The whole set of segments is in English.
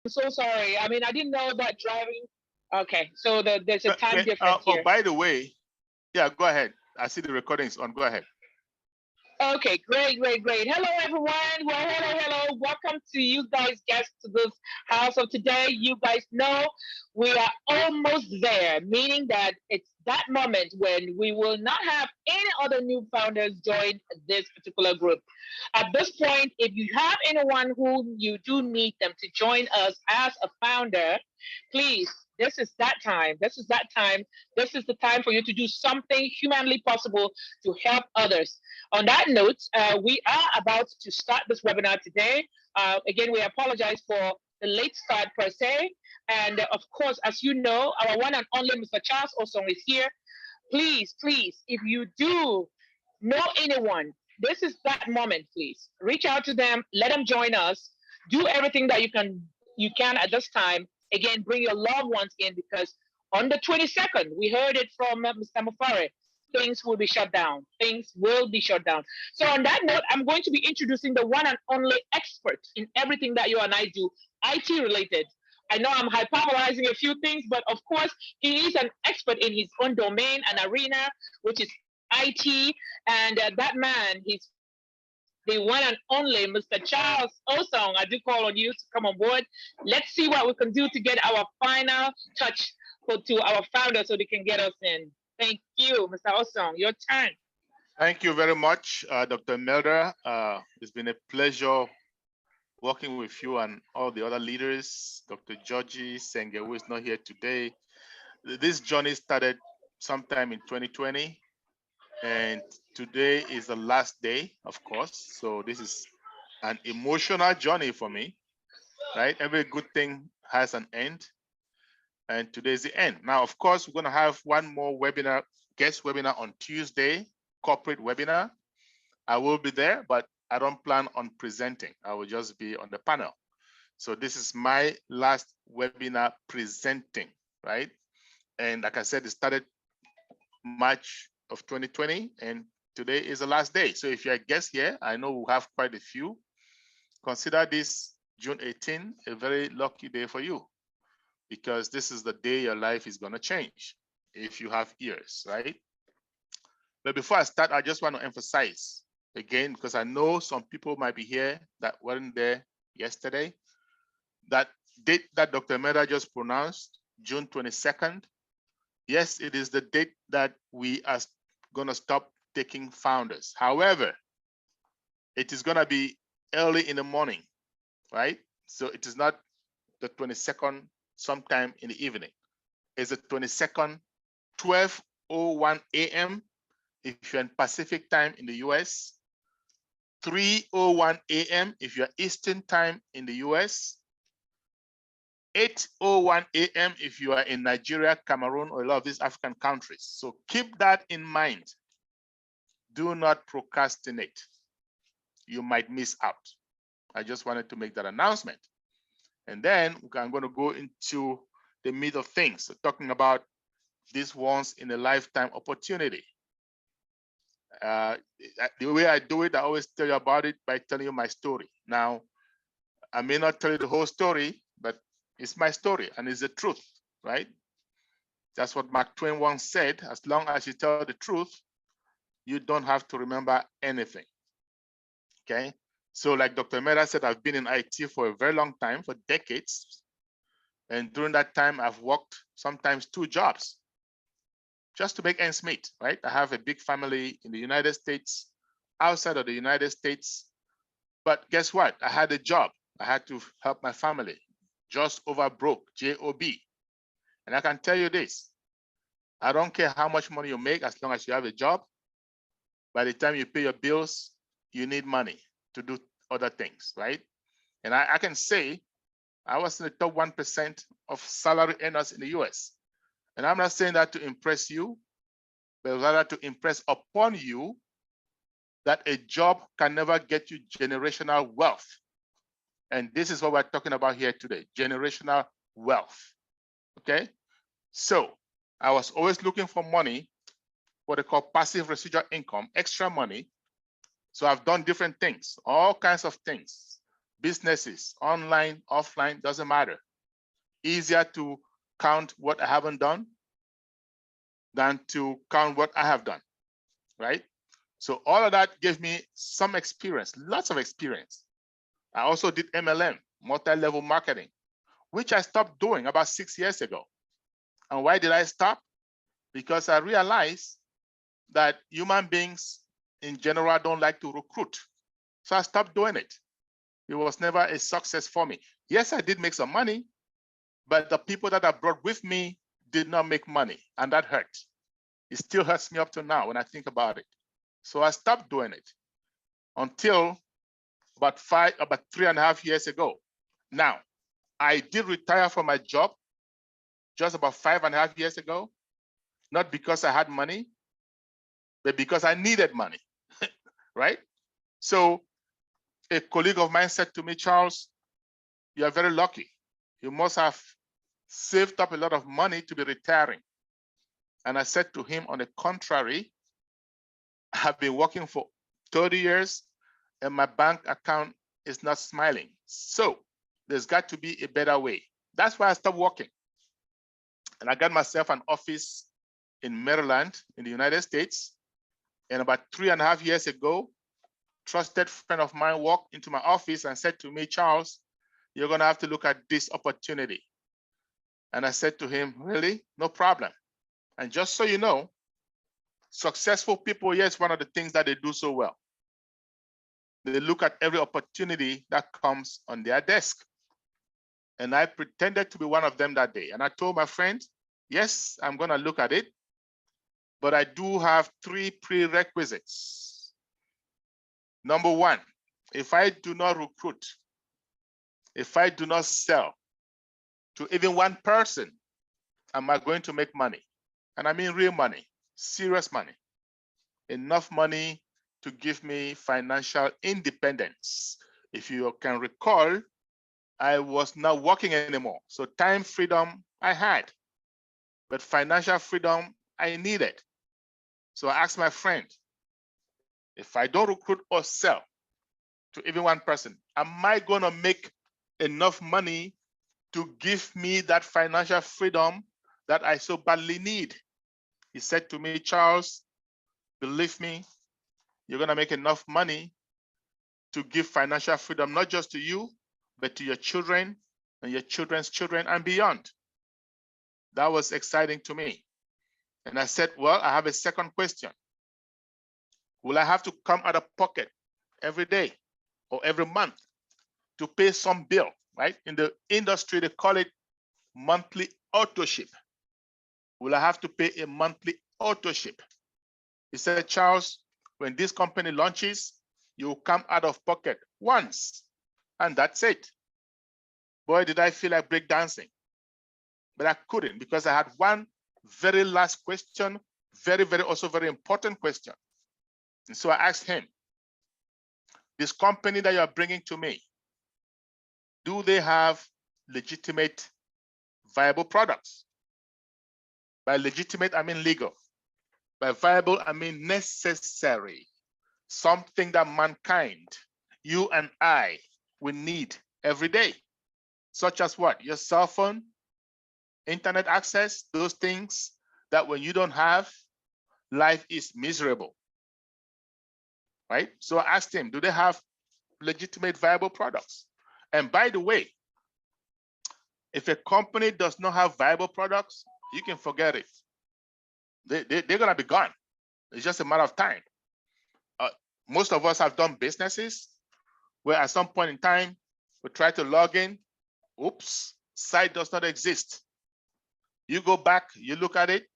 so sorry. I mean, I didn't know that driving. Okay, so there's a time difference Oh, here. by the way, yeah, go ahead. I see the recordings on. Go ahead. Okay, great. Hello, everyone. Well, hello. Welcome to you guys, guests, to this house of today. You guys know we are almost there, meaning that it's that moment when we will not have any other new founders join this particular group. At this point, if you have anyone who you do need them to join us as a founder, please, this is that time. This is that time. This is the time for you to do something humanly possible to help others. On that note, we are about to start this webinar today. Again, we apologize for the late start per se. And of course, as you know, our one and only Mr. Charles Osong is here. Please, if you do know anyone, this is that moment, please. Reach out to them, let them join us. Do everything that you can at this time. Again, bring your loved ones in because on the 22nd, we heard it from Mr. Mufare, things will be shut down. Things will be shut down. So on that note, I'm going to be introducing the one and only expert in everything that you and I do, IT related. I know I'm hyperbolizing a few things, but of course, he is an expert in his own domain and arena, which is IT. And that man, he's the one and only Mr. Charles Osong. I do call on you to come on board. Let's see what we can do to get our final touch to our founder so they can get us in. Thank you, Mr. Osong. Your turn. Thank you very much, Dr. Melder. It's been a pleasure working with you and all the other leaders. Dr. Georgie Senge, who is not here today. This journey started sometime in 2020, and today is the last day, of course. So this is an emotional journey for me, right? Every good thing has an end, and today is the end. Now, of course, we're going to have one more webinar, guest webinar on Tuesday, corporate webinar. I will be there, but I don't plan on presenting. I will just be on the panel. So this is my last webinar presenting, right? And like I said, it started March of 2020, and today is the last day. So if you're a guest here, I know we'll have quite a few. Consider this June 18 a very lucky day for you, because this is the day your life is going to change if you have ears, right? But before I start, I just want to emphasize again, because I know some people might be here that weren't there yesterday, that date that Dr. Meda just pronounced, June 22nd, yes, it is the date that we are going to stop taking founders. However, it is going to be early in the morning, right? So it is not the 22nd sometime in the evening. It's the 22nd, 12:01 a.m. if you're in Pacific time in the US, 3:01 a.m. if you're Eastern time in the US, 8:01 a.m. if you are in Nigeria, Cameroon, or a lot of these African countries. So keep that in mind. Do not procrastinate. You might miss out. I just wanted to make that announcement. And then I'm going to go into the meat of things, so talking about this once in a lifetime opportunity. The way I do it, I always tell you about it by telling you my story. Now, I may not tell you the whole story, but it's my story and it's the truth, right? That's what Mark Twain once said. As long as you tell the truth, you don't have to remember anything, okay? So like Dr. Meda said, I've been in IT for a very long time, for decades. And during that time, I've worked sometimes 2 jobs just to make ends meet, right? I have a big family in the United States, outside of the United States. But guess what? I had a job. I had to help my family. Just over broke, J-O-B. And I can tell you this, I don't care how much money you make as long as you have a job. By the time you pay your bills, you need money to do other things, right? And I can say I was in the top 1% of salary earners in the US. And I'm not saying that to impress you, but rather to impress upon you that a job can never get you generational wealth. And this is what we're talking about here today, generational wealth, okay? So I was always looking for money, what they call passive residual income, extra money. So I've done different things, all kinds of things. businesses, online, offline, doesn't matter. Easier to count what I haven't done than to count what I have done, right? So all of that gave me some experience, lots of experience. I also did MLM, multi-level marketing, which I stopped doing about 6 years ago. And why did I stop? Because I realized that human beings in general don't like to recruit. So I stopped doing it. It was never a success for me. Yes, I did make some money, but the people that I brought with me did not make money, and that hurt. It still hurts me up to now when I think about it. So I stopped doing it until about 3.5 years ago. Now, I did retire from my job just about 5.5 years ago, not because I had money, but because I needed money, right? So a colleague of mine said to me, Charles, you are very lucky. You must have saved up a lot of money to be retiring. And I said to him, on the contrary, I have been working for 30 years and my bank account is not smiling. So there's got to be a better way. That's why I stopped working. And I got myself an office in Maryland, in the United States. And about 3.5 years ago, trusted friend of mine walked into my office and said to me, Charles, you're going to have to look at this opportunity. And I said to him, really? No problem. And just so you know, successful people, yes, one of the things that they do so well. They look at every opportunity that comes on their desk. And I pretended to be one of them that day. And I told my friend, yes, I'm going to look at it, but I do have 3 prerequisites. Number 1, if I do not recruit, if I do not sell to even one person, am I going to make money? And I mean real money, serious money, enough money to give me financial independence. If you can recall, I was not working anymore. So time freedom I had, but financial freedom I needed. So I asked my friend, if I don't recruit or sell to even one person, am I going to make enough money to give me that financial freedom that I so badly need? He said to me, Charles, believe me, you're going to make enough money to give financial freedom, not just to you, but to your children and your children's children and beyond. That was exciting to me. And I said, well, I have a second question. Will I have to come out of pocket every day or every month to pay some bill, right? In the industry, they call it monthly auto ship. Will I have to pay a monthly auto ship? He said, Charles, when this company launches, you come out of pocket once, and that's it. Boy, did I feel like breakdancing. But I couldn't, because I had one very last question, also very important question. And so I asked him, this company that you're bringing to me, do they have legitimate, viable products? By legitimate, I mean legal. By viable, I mean necessary. Something that mankind, you and I, will need every day. Such as what? Your cell phone, internet access, those things that when you don't have, life is miserable, right? So I asked him, do they have legitimate, viable products? And by the way, if a company does not have viable products, you can forget it. They're gonna be gone. It's just a matter of time. Most of us have done businesses where at some point in time, we try to log in, oops, site does not exist. You go back, you look at it,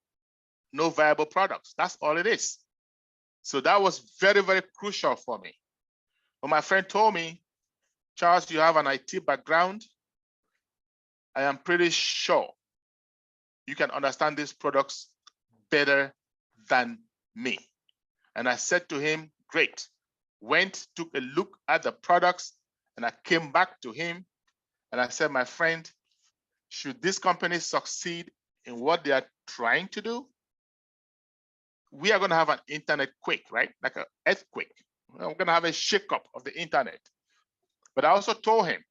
no viable products. That's all it is. So that was very, very crucial for me. When my friend told me, Charles, you have an IT background, I am pretty sure you can understand these products better than me. And I said to him, great. Went, took a look at the products, and I came back to him and I said, my friend, should this company succeed in what they are trying to do, we are going to have an internet quake, right? Like an earthquake. We're going to have a shakeup of the internet. But I also told him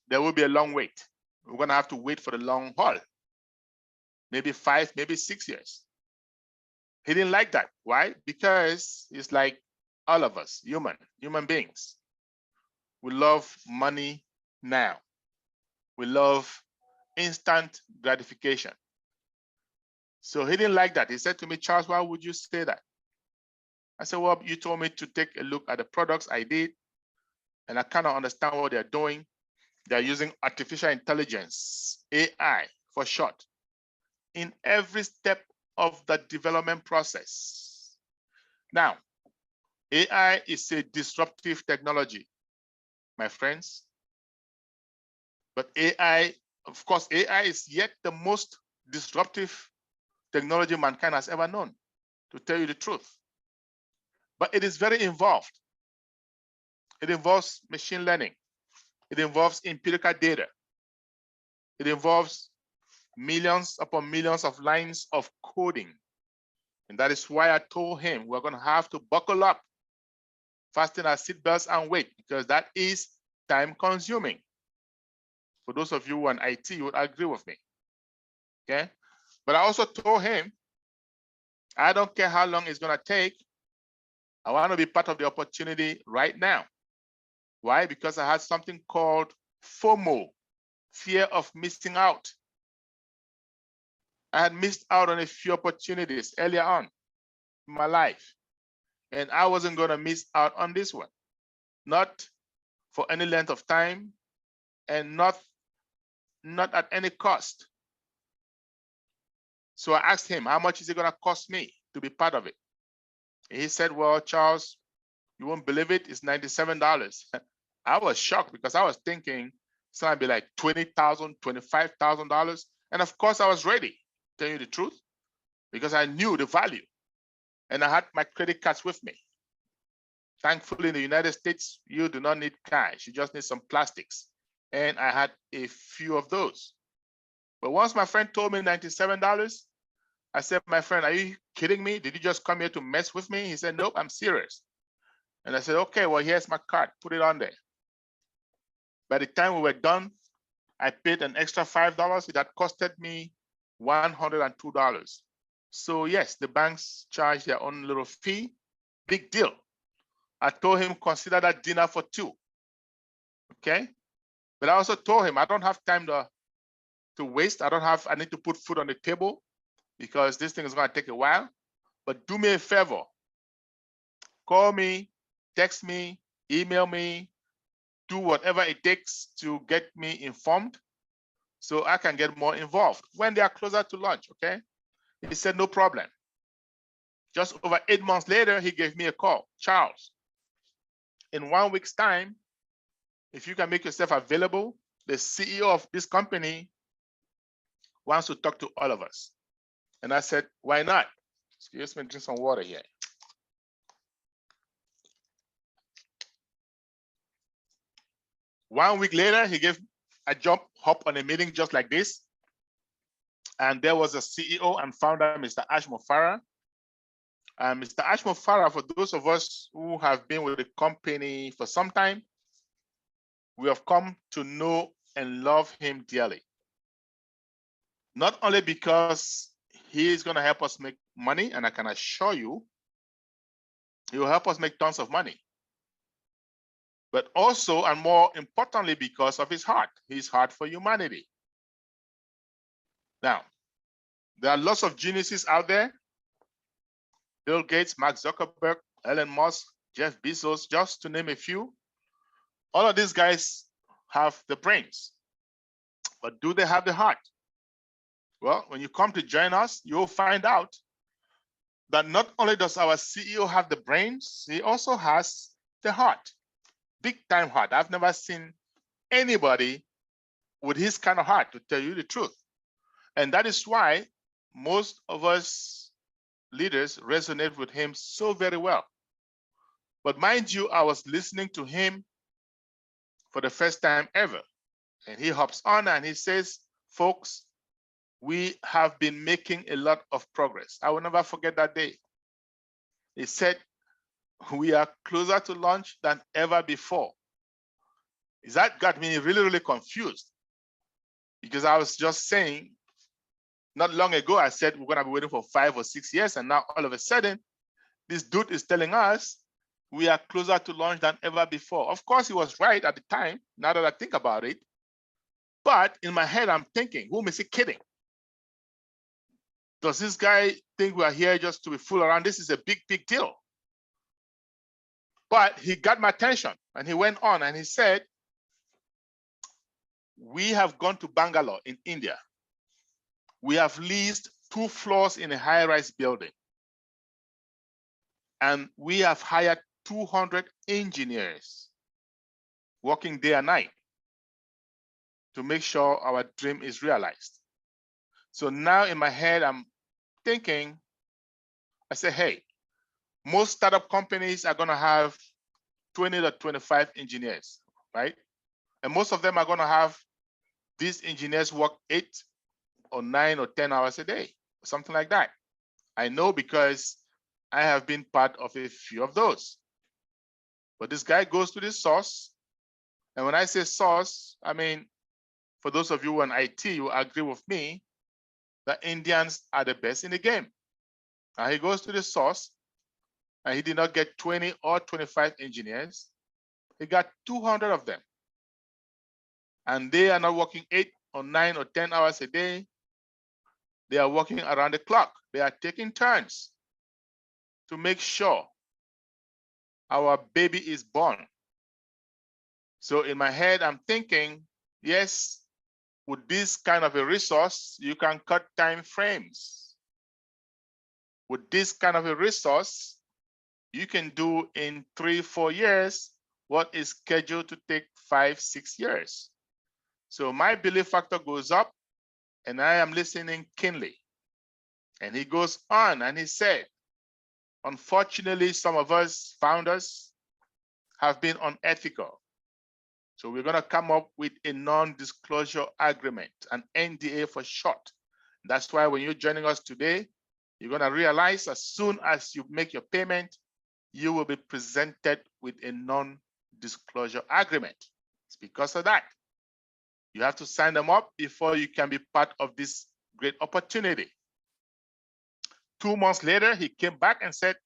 there will be a long wait. We're going to have to wait for the long haul, maybe 5, maybe 6 years. He didn't like that. Why? Because it's like all of us, human beings. We love money now. We love instant gratification. So he didn't like that. He said to me, Charles, why would you say that? I said, well, you told me to take a look at the products. I did, and I kind of understand what they're doing. They're using artificial intelligence, AI for short, in every step of the development process. Now, AI is a disruptive technology, my friends. But AI, of course, AI is yet the most disruptive technology mankind has ever known, to tell you the truth. But it is very involved. It involves machine learning. It involves empirical data. It involves millions upon millions of lines of coding. And that is why I told him we're going to have to buckle up, fasten our seatbelts and wait, because that is time consuming. For those of you who are in IT, you would agree with me. Okay? But I also told him, I don't care how long it's going to take. I want to be part of the opportunity right now. Why? Because I had something called FOMO, fear of missing out. I had missed out on a few opportunities earlier on in my life, and I wasn't going to miss out on this one, not for any length of time, and not at any cost. So I asked him, how much is it going to cost me to be part of it? And he said, well, Charles, you won't believe it, it's $97. I was shocked because I was thinking it's going to be like $20,000, $25,000. And of course, I was ready, to tell you the truth, because I knew the value. And I had my credit cards with me. Thankfully, in the United States, you do not need cash. You just need some plastics. And I had a few of those. But once my friend told me $97, I said, my friend, are you kidding me? Did you just come here to mess with me? He said, nope, I'm serious. And I said, okay, well, here's my card. Put it on there. By the time we were done, I paid an extra $5. It had costed me $102. So yes, the banks charge their own little fee. Big deal. I told him, consider that dinner for two. Okay? But I also told him, I don't have time to waste. I need to put food on the table because this thing is going to take a while. But do me a favor. Call me, text me, email me, do whatever it takes to get me informed so I can get more involved when they are closer to launch, okay? He said, no problem. Just over 8 months later, he gave me a call. Charles, in 1 week's time, if you can make yourself available, the CEO of this company wants to talk to all of us. And I said, why not? Excuse me, drink some water here. One week later, he gave a hop on a meeting just like this. And there was a CEO and founder, Mr. Ashmo Farah. Mr. Ashmo Farah, for those of us who have been with the company for some time, we have come to know and love him dearly. Not only because he is going to help us make money, and I can assure you, he will help us make tons of money, but also, and more importantly, because of his heart for humanity. Now, there are lots of geniuses out there. Bill Gates, Mark Zuckerberg, Elon Musk, Jeff Bezos, just to name a few. All of these guys have the brains, but do they have the heart? Well, when you come to join us, you'll find out that not only does our CEO have the brains, he also has the heart, big time heart. I've never seen anybody with his kind of heart, to tell you the truth. And that is why most of us leaders resonate with him so very well. But mind you, I was listening to him for the first time ever. And he hops on and he says, folks, we have been making a lot of progress. I will never forget that day. He said, we are closer to launch than ever before. That got me really, really confused, because I was just saying, not long ago, I said we're going to be waiting for 5 or 6 years, and now all of a sudden, this dude is telling us we are closer to launch than ever before. Of course, he was right at the time, now that I think about it. But in my head, I'm thinking, whom is he kidding? Does this guy think we are here just to be fool around? This is a big, big deal. But he got my attention, and he went on and he said, we have gone to Bangalore in India. We have leased 2 floors in a high-rise building. And we have hired 200 engineers working day and night to make sure our dream is realized. So now in my head, I'm thinking, I say, hey, most startup companies are going to have 20 to 25 engineers, right? And most of them are going to have these engineers work 8 or 9 or 10 hours a day, or something like that. I know because I have been part of a few of those. But this guy goes to the source. And when I say source, I mean, for those of you in IT, you agree with me that Indians are the best in the game. Now he goes to the source, and he did not get 20 or 25 engineers. He got 200 of them. And they are not working 8 or 9 or 10 hours a day. They are working around the clock. They are taking turns to make sure our baby is born. So in my head, I'm thinking, yes, with this kind of a resource, you can cut time frames. With this kind of a resource, you can do in 3 or 4 years what is scheduled to take 5 or 6 years. So my belief factor goes up, and I am listening keenly. And he goes on and he said, unfortunately, some of us founders have been unethical. So we're going to come up with a non-disclosure agreement, an NDA for short. That's why when you're joining us today, you're going to realize as soon as you make your payment, you will be presented with a non-disclosure agreement. It's because of that. You have to sign them up before you can be part of this great opportunity. 2 months later, he came back and said,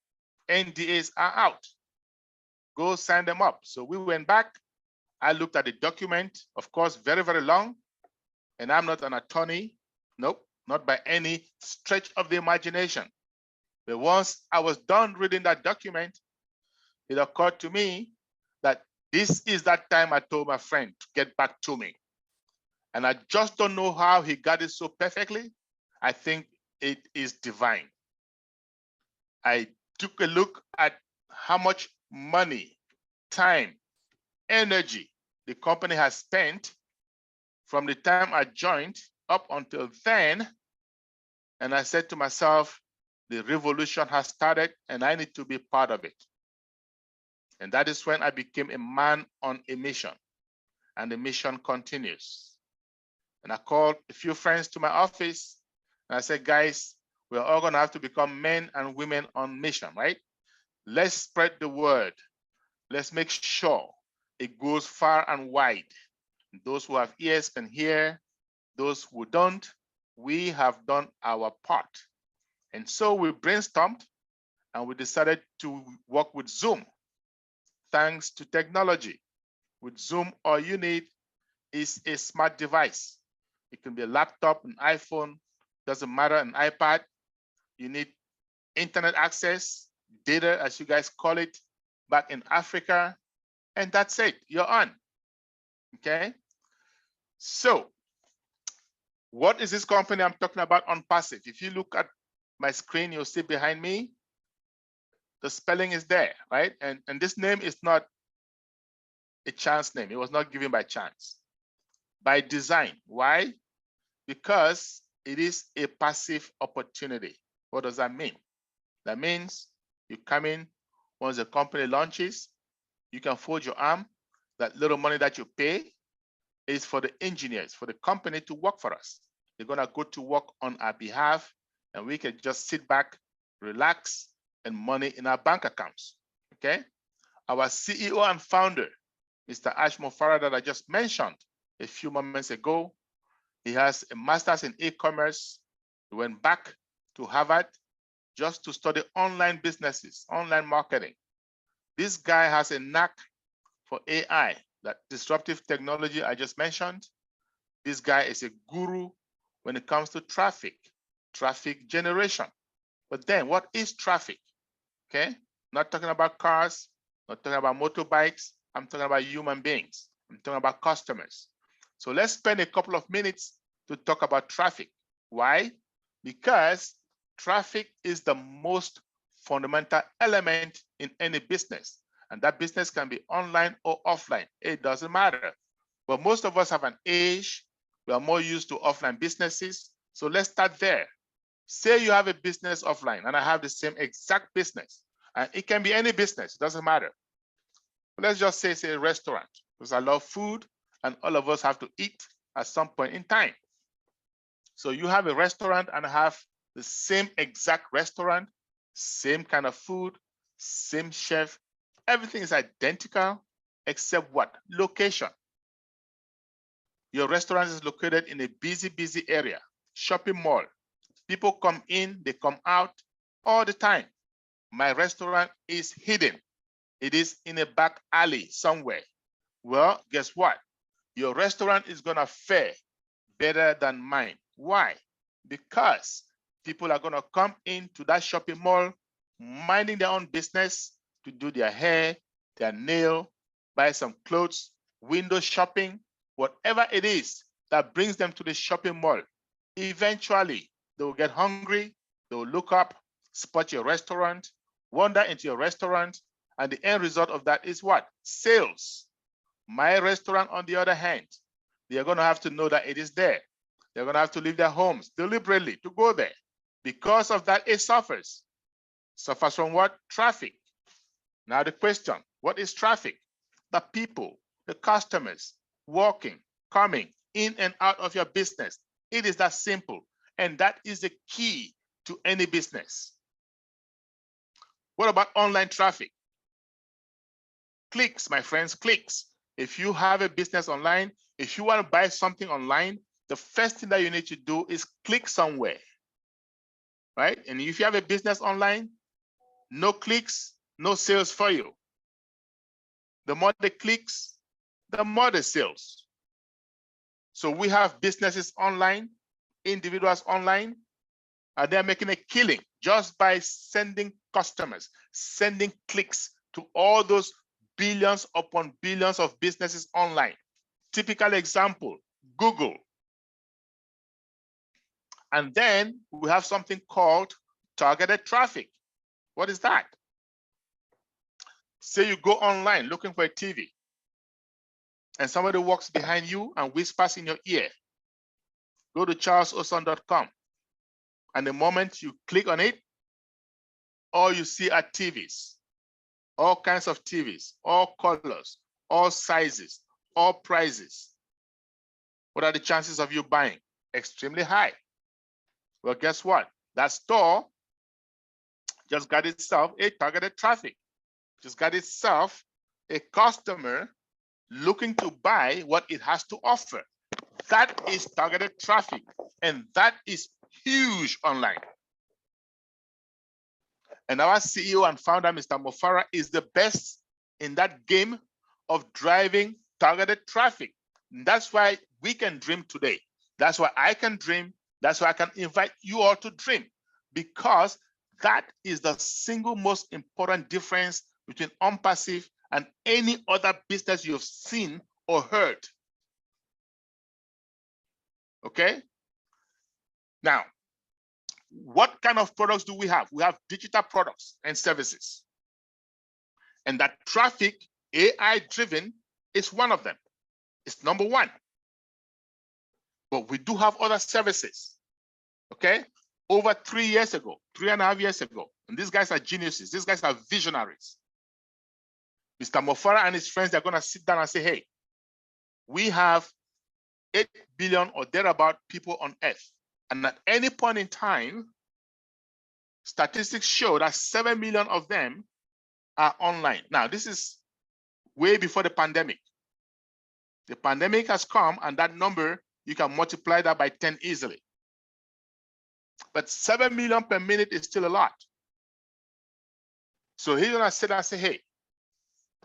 NDAs are out. Go sign them up. So we went back. I looked at the document, of course, very, very long. And I'm not an attorney. Nope, not by any stretch of the imagination. But once I was done reading that document, it occurred to me that this is that time I told my friend to get back to me. And I just don't know how he got it so perfectly. I think it is divine. I took a look at how much money, time, energy the company has spent from the time I joined up until then. And I said to myself, the revolution has started and I need to be part of it. And that is when I became a man on a mission, and the mission continues. And I called a few friends to my office and I said, guys, we're all going to have to become men and women on mission, right? Let's spread the word. Let's make sure it goes far and wide. Those who have ears can hear. Those who don't, we have done our part. And so we brainstormed and we decided to work with Zoom. Thanks to technology. With Zoom, all you need is a smart device. It can be a laptop, an iPhone, doesn't matter, an iPad. You need internet access, data, as you guys call it, back in Africa, and that's it, you're on, okay? So what is this company I'm talking about, ONPASSIVE? If you look at my screen, you'll see behind me, the spelling is there, right? And this name is not a chance name. It was not given by chance, by design. Why? Because it is a passive opportunity. What does that mean? That means you come in once the company launches, you can fold your arm. That little money that you pay is for the engineers, for the company to work for us. They're going to go to work on our behalf, and we can just sit back, relax, and money in our bank accounts. Okay? Our CEO and founder, Mr. Ash Mofara that I just mentioned a few moments ago. He has a master's in e-commerce. He went back to Harvard just to study online businesses, online marketing. This guy has a knack for AI, that disruptive technology I just mentioned. This guy is a guru when it comes to traffic generation. But then what is traffic? Okay, not talking about cars, not talking about motorbikes. I'm talking about human beings. I'm talking about customers. So let's spend a couple of minutes to talk about traffic. Why? Because traffic is the most fundamental element in any business. And that business can be online or offline. It doesn't matter. But most of us have an age. We are more used to offline businesses. So let's start there. Say you have a business offline and I have the same exact business. And it can be any business, it doesn't matter. But let's just say it's a restaurant, because I love food and all of us have to eat at some point in time. So you have a restaurant and I have the same exact restaurant, same kind of food, same chef. Everything is identical except what? Location. Your restaurant is located in a busy area, shopping mall. People come in, they come out all the time. My restaurant is hidden. It is in a back alley somewhere. Well, guess what? Your restaurant is gonna fare better than mine. Why? Because people are gonna come into that shopping mall, minding their own business, to do their hair, their nail, buy some clothes, window shopping, whatever it is that brings them to the shopping mall. Eventually, they will get hungry, they will look up, spot your restaurant, wander into your restaurant, and the end result of that is what? Sales. My restaurant, on the other hand, they are going to have to know that it is there. They're going to have to leave their homes deliberately to go there. Because of that, it suffers. Suffers from what? Traffic. Now the question, what is traffic? The people, the customers, walking, coming in and out of your business. It is that simple. And that is the key to any business. What about online traffic? Clicks, my friends, clicks. If you have a business online, if you want to buy something online, the first thing that you need to do is click somewhere, right? And if you have a business online, no clicks, no sales for you. The more the clicks, the more the sales. So we have businesses online, individuals online, and they're making a killing just by sending customers, sending clicks to all those billions upon billions of businesses online. Typical example, Google. And then we have something called targeted traffic. What is that? Say you go online looking for a TV, and somebody walks behind you and whispers in your ear, go to charlesosong.com. And the moment you click on it, all you see are TVs, all kinds of TVs, all colors, all sizes, all prices. What are the chances of you buying? Extremely high. Well, guess what? That store just got itself a targeted traffic, just got itself a customer looking to buy what it has to offer. That is targeted traffic, and that is huge online. And our CEO and founder, Mr. Mofara, is the best in that game of driving targeted traffic. And that's why we can dream today. That's why I can dream. That's why I can invite you all to dream, because that is the single most important difference between ONPASSIVE and any other business you've seen or heard. Okay? Now, what kind of products do we have? We have digital products and services. And that traffic, AI-driven, is one of them. It's number one. But we do have other services. Okay? Over 3 years ago, 3.5 years ago, and these guys are geniuses, these guys are visionaries. Mr. Mofara and his friends, they're going to sit down and say, hey, we have 8 billion or thereabout people on Earth. And at any point in time, statistics show that 7 million of them are online. Now, this is way before the pandemic. The pandemic has come, and that number, you can multiply that by 10 easily. But 7 million per minute is still a lot. So he's gonna sit and say, hey,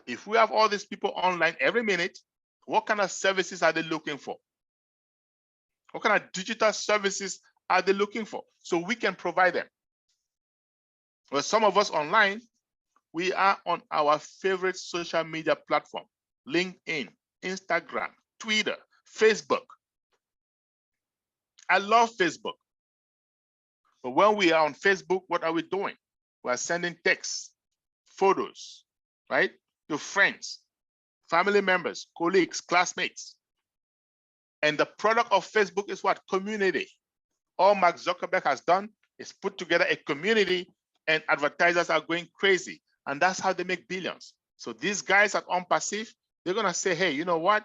if we have all these people online every minute, what kind of services are they looking for? What kind of digital services are they looking for? So we can provide them. Well, some of us online, we are on our favorite social media platform, LinkedIn, Instagram, Twitter, Facebook. I love Facebook. But when we are on Facebook, what are we doing? We are sending texts, photos, right? To friends, family members, colleagues, classmates. And the product of Facebook is what? Community. All Mark Zuckerberg has done is put together a community, and advertisers are going crazy. And that's how they make billions. So these guys at ONPASSIVE, they're gonna say, hey, you know what?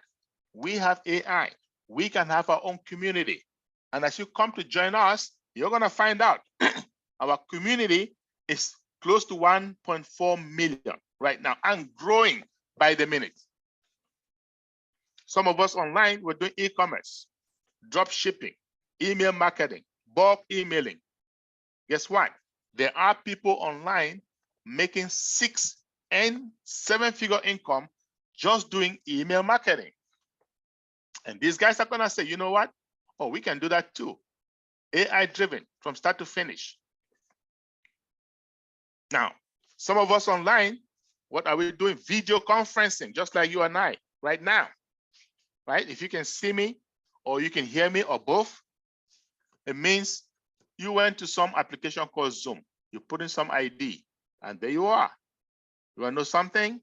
We have AI. We can have our own community. And as you come to join us, you're gonna find out our community is close to 1.4 million right now and growing by the minute. Some of us online, we're doing e-commerce, drop shipping, email marketing, bulk emailing. Guess what? There are people online making 6 and 7-figure income just doing email marketing. And these guys are gonna say, you know what? Oh, we can do that too. AI driven from start to finish. Now, some of us online, what are we doing? Video conferencing, just like you and I right now, right? If you can see me or you can hear me or both, it means you went to some application called Zoom. You put in some ID and there you are. You want to know something?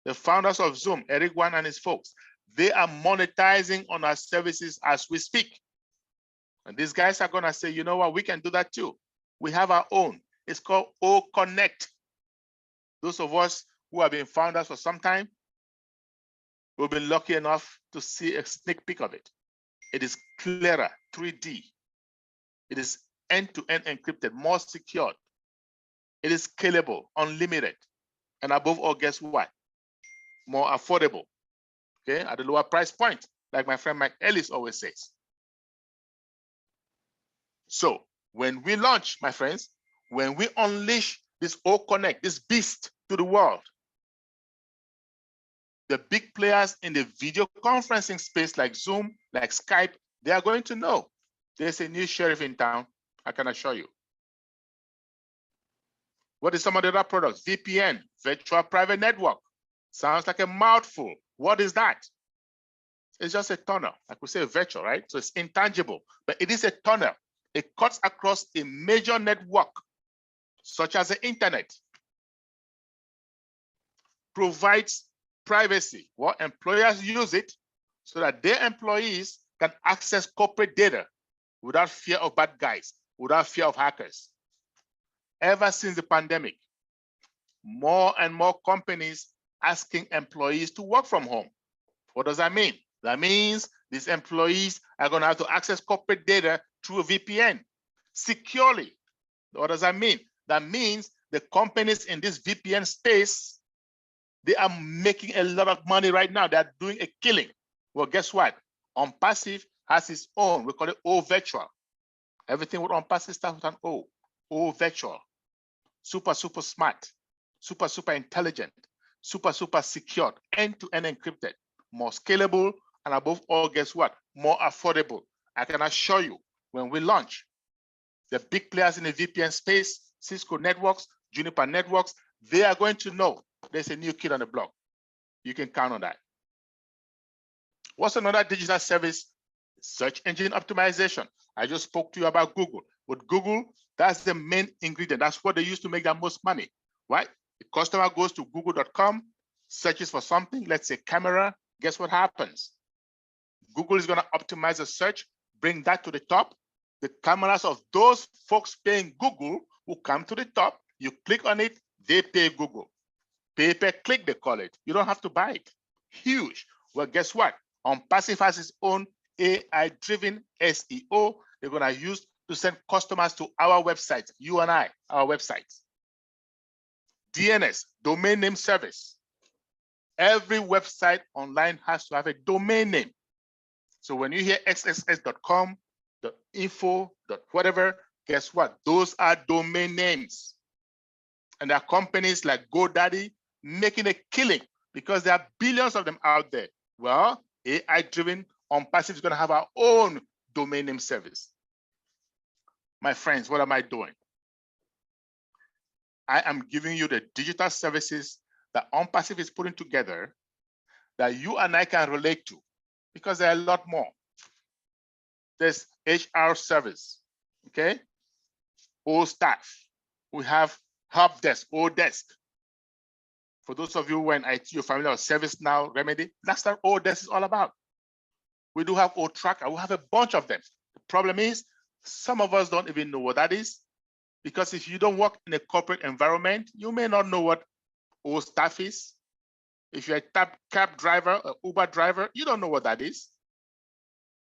The founders of Zoom, Eric Wan and his folks, they are monetizing on our services as we speak. And these guys are gonna say, you know what, we can do that too. We have our own. It's called O Connect. Those of us who have been founders for some time, we've been lucky enough to see a sneak peek of it. It is clearer, 3D. It is end-to-end encrypted, more secured. It is scalable, unlimited. And above all, guess what? More affordable, okay? At a lower price point, like my friend Mike Ellis always says. So when we launch, my friends, when we unleash this O Connect, this beast to the world, the big players in the video conferencing space like Zoom, like Skype, they are going to know there's a new sheriff in town, I can assure you. What is some of the other products? VPN, virtual private network. Sounds like a mouthful. What is that? It's just a tunnel. Like we say virtual, right? So it's intangible, but it is a tunnel. It cuts across a major network, such as the internet. Provides privacy. Well, employers use it so that their employees can access corporate data without fear of bad guys, without fear of hackers. Ever since the pandemic, more and more companies asking employees to work from home. What does that mean? That means these employees are going to have to access corporate data through a VPN securely. What does that mean? That means the companies in this VPN space, they are making a lot of money right now. They're doing a killing. Well, guess what? ONPASSIVE has its own. We call it O Virtual. Everything with ONPASSIVE starts with an O. O Virtual. Super, super smart. Super, super intelligent. Super, super secured. End-to-end encrypted. More scalable. And above all, guess what? More affordable. I can assure you, when we launch, the big players in the VPN space, Cisco Networks, Juniper Networks, they are going to know there's a new kid on the block. You can count on that. What's another digital service? Search engine optimization. I just spoke to you about Google. With Google, that's the main ingredient. That's what they use to make the most money, right? The customer goes to google.com, searches for something, let's say camera. Guess what happens? Google is going to optimize the search, bring that to the top. The cameras of those folks paying Google will come to the top. You click on it, they pay Google. Pay per click, they call it. You don't have to buy it. Huge. Well, guess what? ONPASSIVE has its own AI-driven SEO they're going to use to send customers to our website, you and I, our websites. DNS, domain name service. Every website online has to have a domain name. So when you hear xxx.com, .info, .whatever, guess what? Those are domain names. And there are companies like GoDaddy making a killing because there are billions of them out there. Well, AI-driven ONPASSIVE is going to have our own domain name service. My friends, what am I doing? I am giving you the digital services that ONPASSIVE is putting together that you and I can relate to, because there are a lot more. There's HR service, okay? O staff. We have help desk, O desk. For those of you who are in IT, you're familiar with ServiceNow, Remedy. That's what O desk is all about. We do have O tracker. We have a bunch of them. The problem is, some of us don't even know what that is, because if you don't work in a corporate environment, you may not know what O staff is. If you're a cab driver, or Uber driver, you don't know what that is,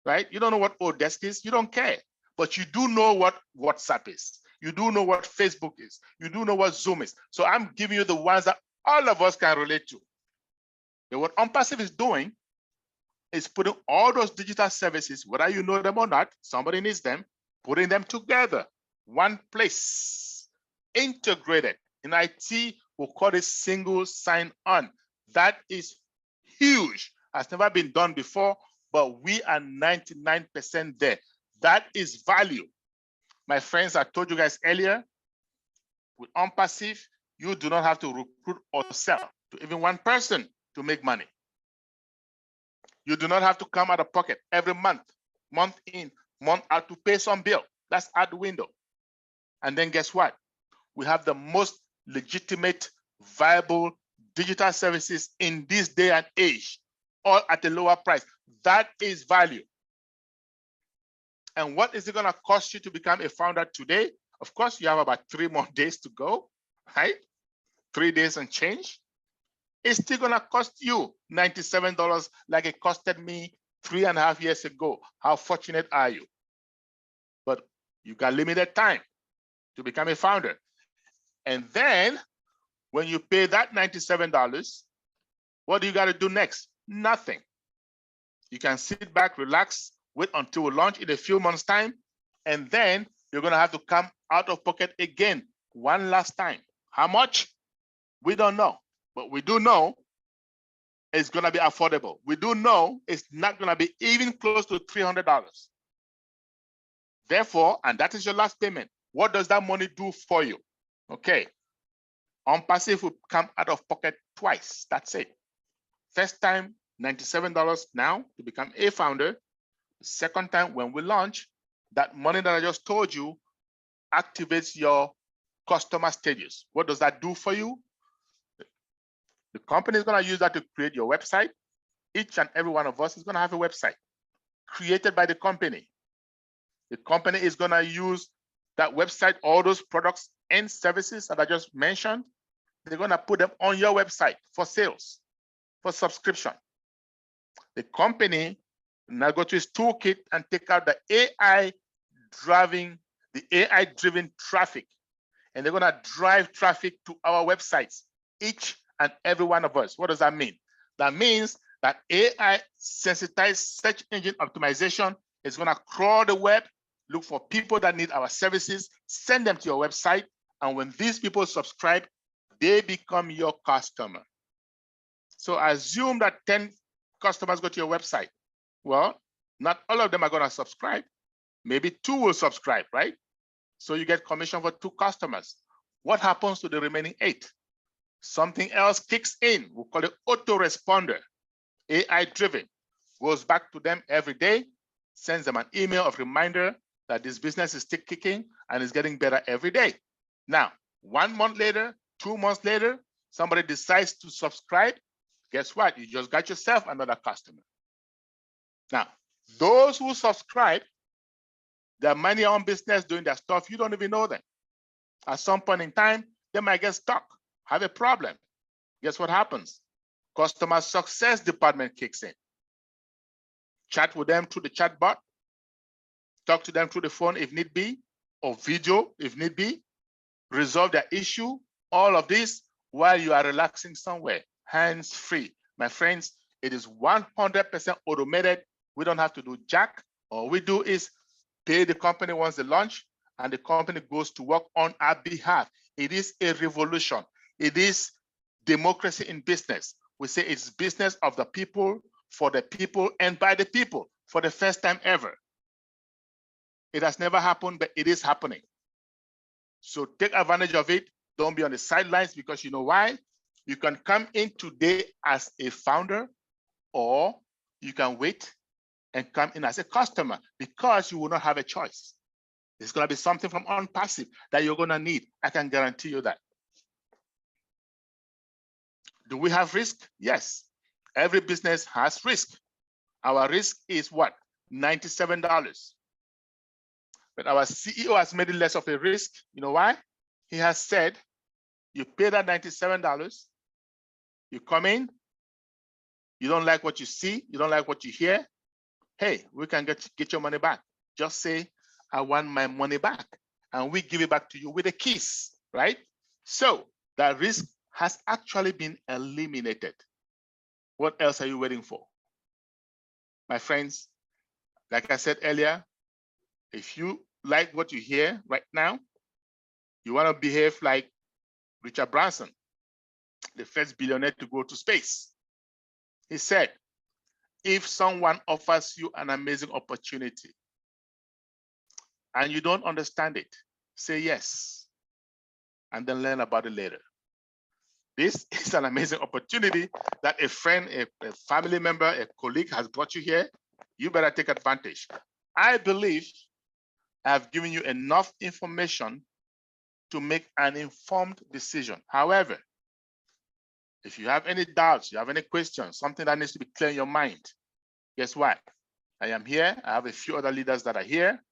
right? You don't know what O desk is. You don't care, but you do know what WhatsApp is. You do know what Facebook is. You do know what Zoom is. So I'm giving you the ones that all of us can relate to. And what ONPASSIVE is doing is putting all those digital services, whether you know them or not, somebody needs them, putting them together, one place, integrated. In IT, we'll call it single sign-on. That is huge. Has never been done before, but we are 99% there. That is value. My friends, I told you guys earlier, with ONPASSIVE, you do not have to recruit or sell to even one person to make money. You do not have to come out of pocket every month, month in, month out to pay some bill. That's out the window. And then guess what? We have the most legitimate, viable digital services in this day and age, all at a lower price. That is value. And what is it going to cost you to become a founder today? Of course, you have about 3 more days to go, right? 3 days and change. It's still going to cost you $97 like it costed me 3.5 years ago. How fortunate are you? But you got limited time to become a founder. And then when you pay that $97, what do you got to do next? Nothing. You can sit back, relax, wait until we launch in a few months' time, and then you're going to have to come out of pocket again one last time. How much? We don't know, but we do know it's going to be affordable. We do know it's not going to be even close to $300. Therefore, and that is your last payment, what does that money do for you? Okay, ONPASSIVE will come out of pocket twice. That's it. First time, $97 now to become a founder. Second time, when we launch, that money that I just told you activates your customer stages. What does that do for you? The company is going to use that to create your website. Each and every one of us is going to have a website created by the company. The company is going to use that website, all those products and services that I just mentioned. They're going to put them on your website for sales, for subscription. The company now go to its toolkit and take out the AI-driven traffic, and they're going to drive traffic to our websites, each and every one of us. What does that mean? That means that AI sensitized search engine optimization is going to crawl the web, look for people that need our services, send them to your website, and when these people subscribe, they become your customer. So assume that 10 customers go to your website. Well, not all of them are going to subscribe. Maybe 2 will subscribe, right? So you get commission for 2 customers. What happens to the remaining 8? Something else kicks in. We call it autoresponder, AI-driven. Goes back to them every day, sends them an email of reminder that this business is still kicking and is getting better every day. Now, 1 month later, 2 months later, somebody decides to subscribe. Guess what? You just got yourself another customer. Now, those who subscribe, they're minding their own business, doing their stuff. You don't even know them. At some point in time, they might get stuck, have a problem. Guess what happens? Customer success department kicks in. Chat with them through the chat bot. Talk to them through the phone if need be, or video if need be. Resolve their issue. All of this while you are relaxing somewhere, hands-free. My friends, it is 100% automated. We don't have to do jack. All we do is pay the company once they launch, and the company goes to work on our behalf. It is a revolution. It is democracy in business. We say it's business of the people, for the people, and by the people for the first time ever. It has never happened, but it is happening. So take advantage of it. Don't be on the sidelines, because you know why? You can come in today as a founder, or you can wait and come in as a customer, because you will not have a choice. There's going to be something from ONPASSIVE that you're going to need. I can guarantee you that. Do we have risk? Yes. Every business has risk. Our risk is what? $97. But our CEO has made it less of a risk. You know why? He has said, you pay that $97, you come in, you don't like what you see, you don't like what you hear, hey, we can get your money back. Just say, I want my money back. And we give it back to you with a kiss, right? So that risk has actually been eliminated. What else are you waiting for? My friends, like I said earlier, if you like what you hear right now, you want to behave like Richard Branson, the first billionaire to go to space. He said, if someone offers you an amazing opportunity and you don't understand it, say yes, and then learn about it later. This is an amazing opportunity that a friend, a family member, a colleague has brought you here. You better take advantage. I believe I have given you enough information to make an informed decision. However, if you have any doubts, you have any questions, something that needs to be clear in your mind, guess what? I am here. I have a few other leaders that are here.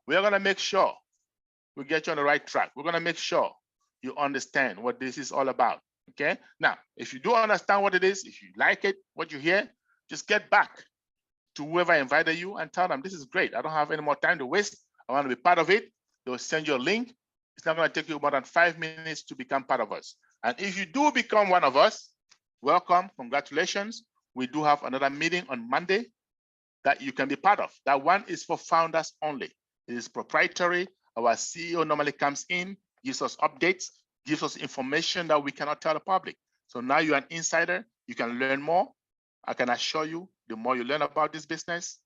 We are going to make sure we get you on the right track. We're going to make sure you understand what this is all about. Okay. Now, if you do understand what it is, if you like it, what you hear, just get back to whoever invited you and tell them, this is great. I don't have any more time to waste. I want to be part of it. They'll send you a link. It's not going to take you more than 5 minutes to become part of us. And if you do become one of us, welcome, congratulations. We do have another meeting on Monday that you can be part of. That one is for founders only. It is proprietary. Our CEO normally comes in, gives us updates, gives us information that we cannot tell the public. So now you're an insider, you can learn more. I can assure you, the more you learn about this business,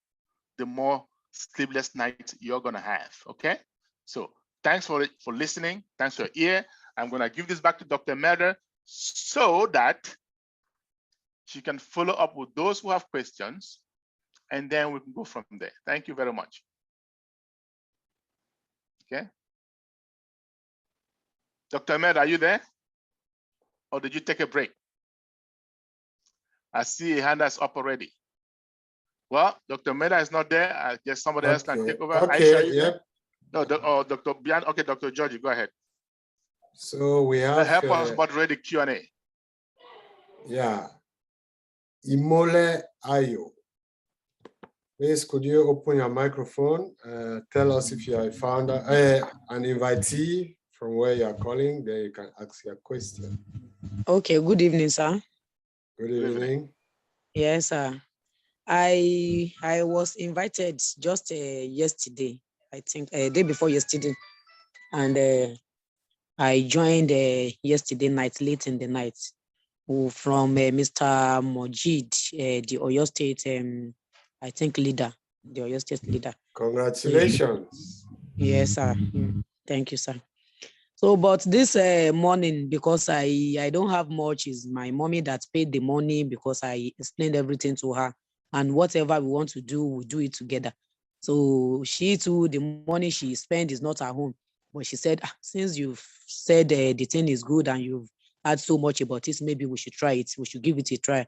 the more sleepless nights you're gonna have, okay? So thanks for listening, thanks for your ear. I'm gonna give this back to Dr. Melder so that she can follow up with those who have questions, and then we can go from there. Thank you very much. Okay. Dr. Ahmed, are you there? Or did you take a break? I see a hand that's up already. Well, Dr. Meda is not there. I guess somebody else can take over. Okay, yep. No, Dr. Bian. Okay, Dr. Georgie, go ahead. So we have... Help us moderate the Q&A. Yeah. Imole Ayo. Please, could you open your microphone? Tell us if you are a founder, an invitee from where you are calling, then you can ask your question. Okay, good evening, sir. Good evening. Yes, sir. I was invited just yesterday, I think, day before yesterday, and I joined yesterday night, late in the night, from Mr. Mojid, the Oyo State, I think, leader, the Oyo State leader. Congratulations. Yes, sir. Thank you, sir. So, but this morning, because I don't have much, is my mommy that paid the money, because I explained everything to her, and whatever we want to do, we'll do it together. So she too, the money she spent is not at home, but she said, since you've said the thing is good and you've heard so much about this, maybe we should try it. We should give it a try.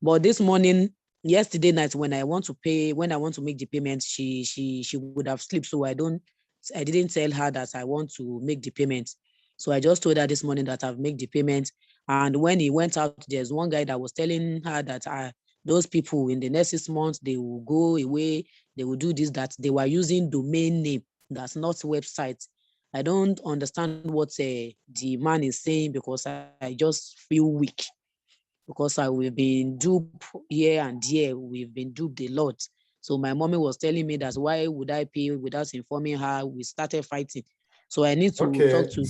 But this morning, yesterday night, when I want to make the payment, she would have slept, so I didn't tell her that I want to make the payment. So I just told her this morning that I've made the payment. And when he went out, there's one guy that was telling her that those people in the next 6 months, they will go away, they will do this, that they were using domain name. That's not website. I don't understand what the man is saying, because I just feel weak. because we've been duped here and there. We've been duped a lot. So my mommy was telling me that why would I pay without informing her? We started fighting. So I need to talk to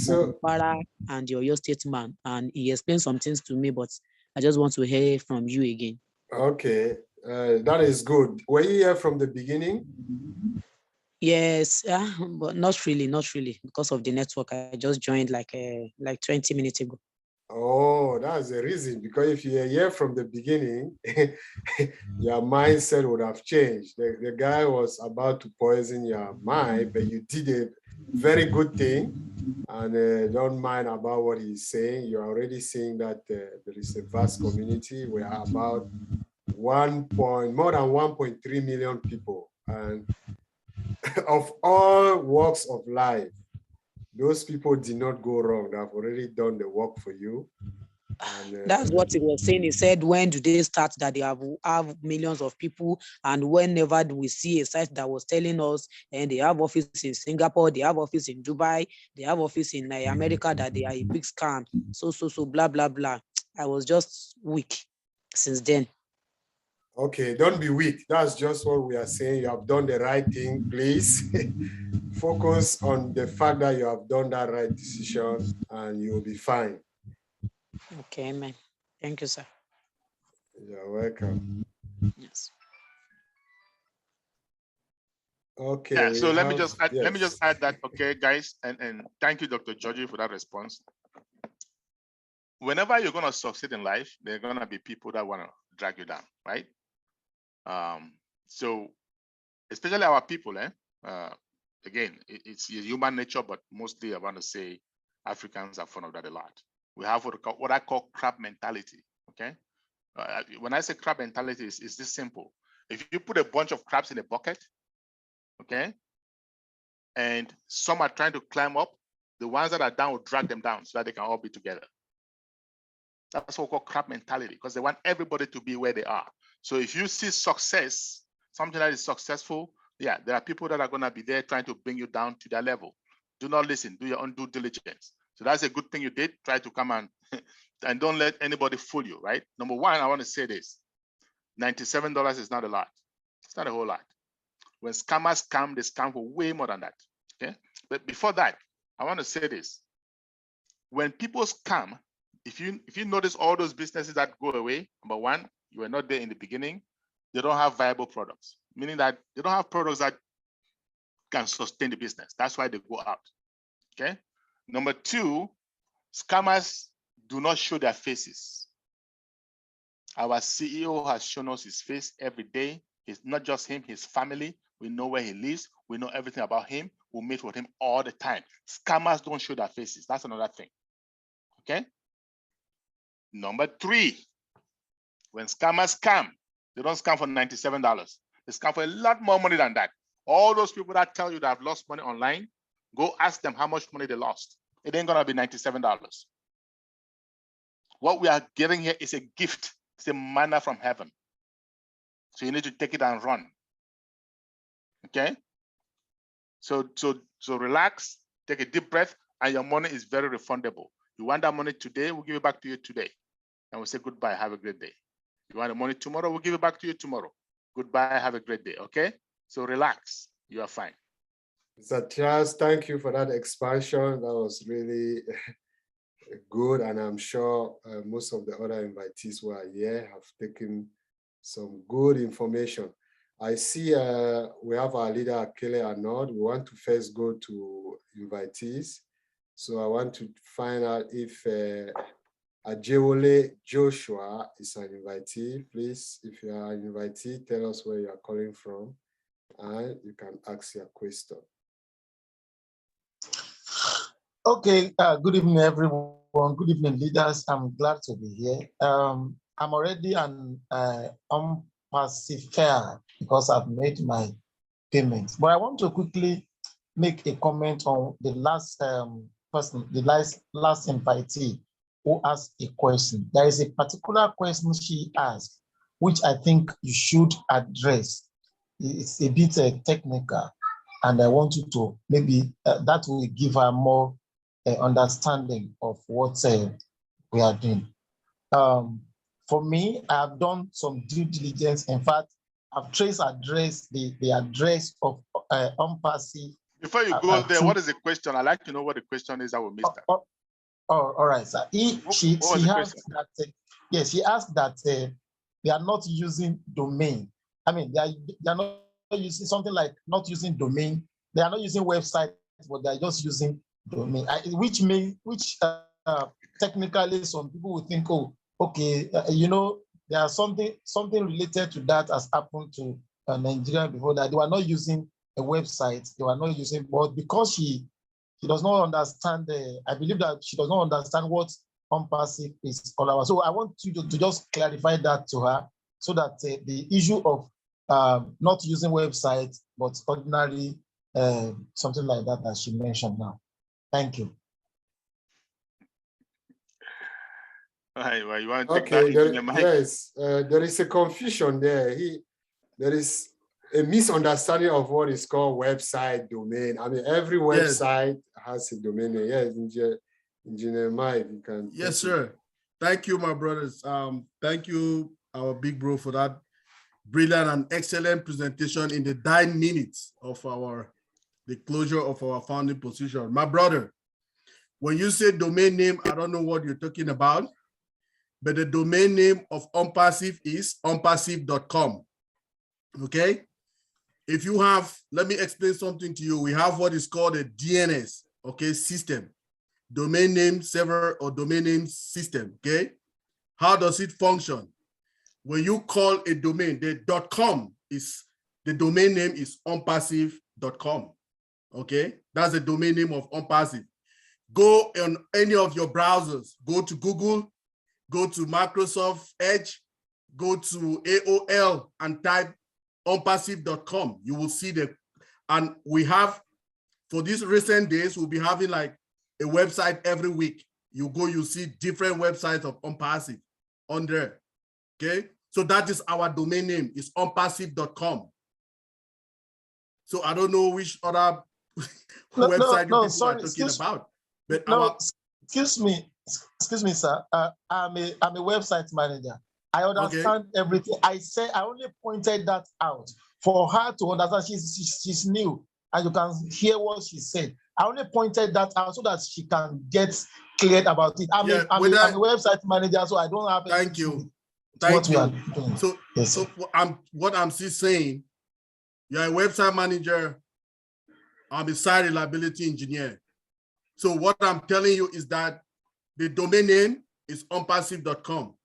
Farah and your state man, and he explained some things to me, but I just want to hear from you again. Okay, that is good. Were you here from the beginning? Yes, but not really, because of the network. I just joined like 20 minutes ago. Oh, that's the reason. Because if you were here from the beginning, your mindset would have changed. The guy was about to poison your mind, but you did a very good thing, and don't mind about what he's saying. You're already seeing that there is a vast community. We are about more than 1.3 million people, and of all walks of life. Those people did not go wrong. They have already done the work for you. And, that's what he was saying. He said, when do they start that they have millions of people? And whenever we see a site that was telling us, and they have office in Singapore, they have office in Dubai, they have office in America, that they are a big scam. So, blah, blah, blah. I was just weak since then. Okay, don't be weak. That's just what we are saying. You have done the right thing, please. Focus on the fact that you have done that right decision and you'll be fine. Okay, man. Thank you, sir. You're welcome. Yes. Okay. Yeah, so let me just add that, okay, guys, and thank you, Dr. Georgie, for that response. Whenever you're gonna succeed in life, there are gonna be people that want to drag you down, right? So especially our people, again, it's human nature, but mostly I want to say Africans are fond of that a lot. We have what I call crab mentality, okay? When I say crab mentality, it's this simple. If you put a bunch of crabs in a bucket, okay, and some are trying to climb up, the ones that are down will drag them down so that they can all be together. That's what we call crab mentality, because they want everybody to be where they are. So if you see success, something that is successful, yeah, there are people that are going to be there trying to bring you down to their level. Do not listen, do your own due diligence. So that's a good thing you did. Try to come and don't let anybody fool you, right? Number one, I want to say this. $97 is not a lot. It's not a whole lot. When scammers scam, they scam for way more than that, okay? But before that, I want to say this. When people scam, if you notice all those businesses that go away, number one, you were not there in the beginning, they don't have viable products, meaning that they don't have products that can sustain the business. That's why they go out, okay? Number two, scammers do not show their faces. Our CEO has shown us his face every day. It's not just him, his family. We know where he lives. We know everything about him. We meet with him all the time. Scammers don't show their faces. That's another thing, okay? Number three, when scammers scam, they don't scam for $97. They scam for a lot more money than that. All those people that tell you that have lost money online, go ask them how much money they lost. It ain't gonna be $97. What we are getting here is a gift. It's a manna from heaven. So you need to take it and run. Okay? So relax, take a deep breath, and your money is very refundable. You want that money today, we'll give it back to you today. And we'll say goodbye, have a great day. You want the money tomorrow, we'll give it back to you tomorrow. Goodbye, have a great day, okay? So relax, you are fine. Mr. Charles, thank you for that expansion. That was really good. And I'm sure most of the other invitees who are here have taken some good information. I see we have our leader, Akele Arnold. We want to first go to invitees. So I want to find out if Ajewole Joshua is an invitee. Please, if you are an invitee, tell us where you are calling from and you can ask your question. Okay, good evening, everyone. Good evening, leaders. I'm glad to be here. I'm already an ONPASSIVE because I've made my payments. But I want to quickly make a comment on the last person, the last invitee who asked a question. There is a particular question she asked, which I think you should address. It's a bit technical, and I want you to maybe that will give her more understanding of what we are doing. For me, I've done some due diligence. In fact, I've traced the address of ONPASSIVE. Before you go there, what is the question? I'd like to know what the question is. I will miss that. Oh, all right, sir. She asked that, yes, she asked that they are not using domain. I mean, they are not using something like not using domain. They are not using website, but they are just using domain, which technically some people will think, oh, okay, there's something related to that has happened to Nigeria before that. They were not using a website. They were not using, but because she does not understand, I believe that she does not understand what ONPASSIVE is all about. So I want you to just clarify that to her, so that the issue of not using websites, but ordinary something like that as she mentioned now. Thank you. Well, you want to take Okay, that? yes, there is a confusion there. There is a misunderstanding of what is called website domain. I mean, every website has a domain name. Yes, Engineer Mike, you can. Yes, sir. Thank you, my brothers. Thank you, our big bro, for that brilliant and excellent presentation in the 9 minutes of the closure of our founding position. My brother, when you say domain name, I don't know what you're talking about, but the domain name of ONPASSIVE is onpassive.com. Okay? If you have, let me explain something to you. We have what is called a DNS, okay, system, domain name server or domain name system, okay? How does it function? When you call a domain, the .com is, the domain name is onpassive.com, okay? That's the domain name of ONPASSIVE. Go on any of your browsers, go to Google, go to Microsoft Edge, go to AOL and type onpassive.com. You will see and we have, for these recent days, we'll be having like a website every week. You go, you see different websites of ONPASSIVE on there, okay? So that is our domain name, is onpassive.com. So I don't know which other website you people are talking about. But excuse me, sir. I'm a website manager. I understand everything. I only pointed that out for her to understand. She's new, and you can hear what she said. I only pointed that out so that she can get cleared about it. I'm a website manager, so I don't have. Thank you. Thank you. So, yes, so what I'm still saying, you're a website manager. I'm a site reliability engineer. So what I'm telling you is that the domain name is onpassive.com.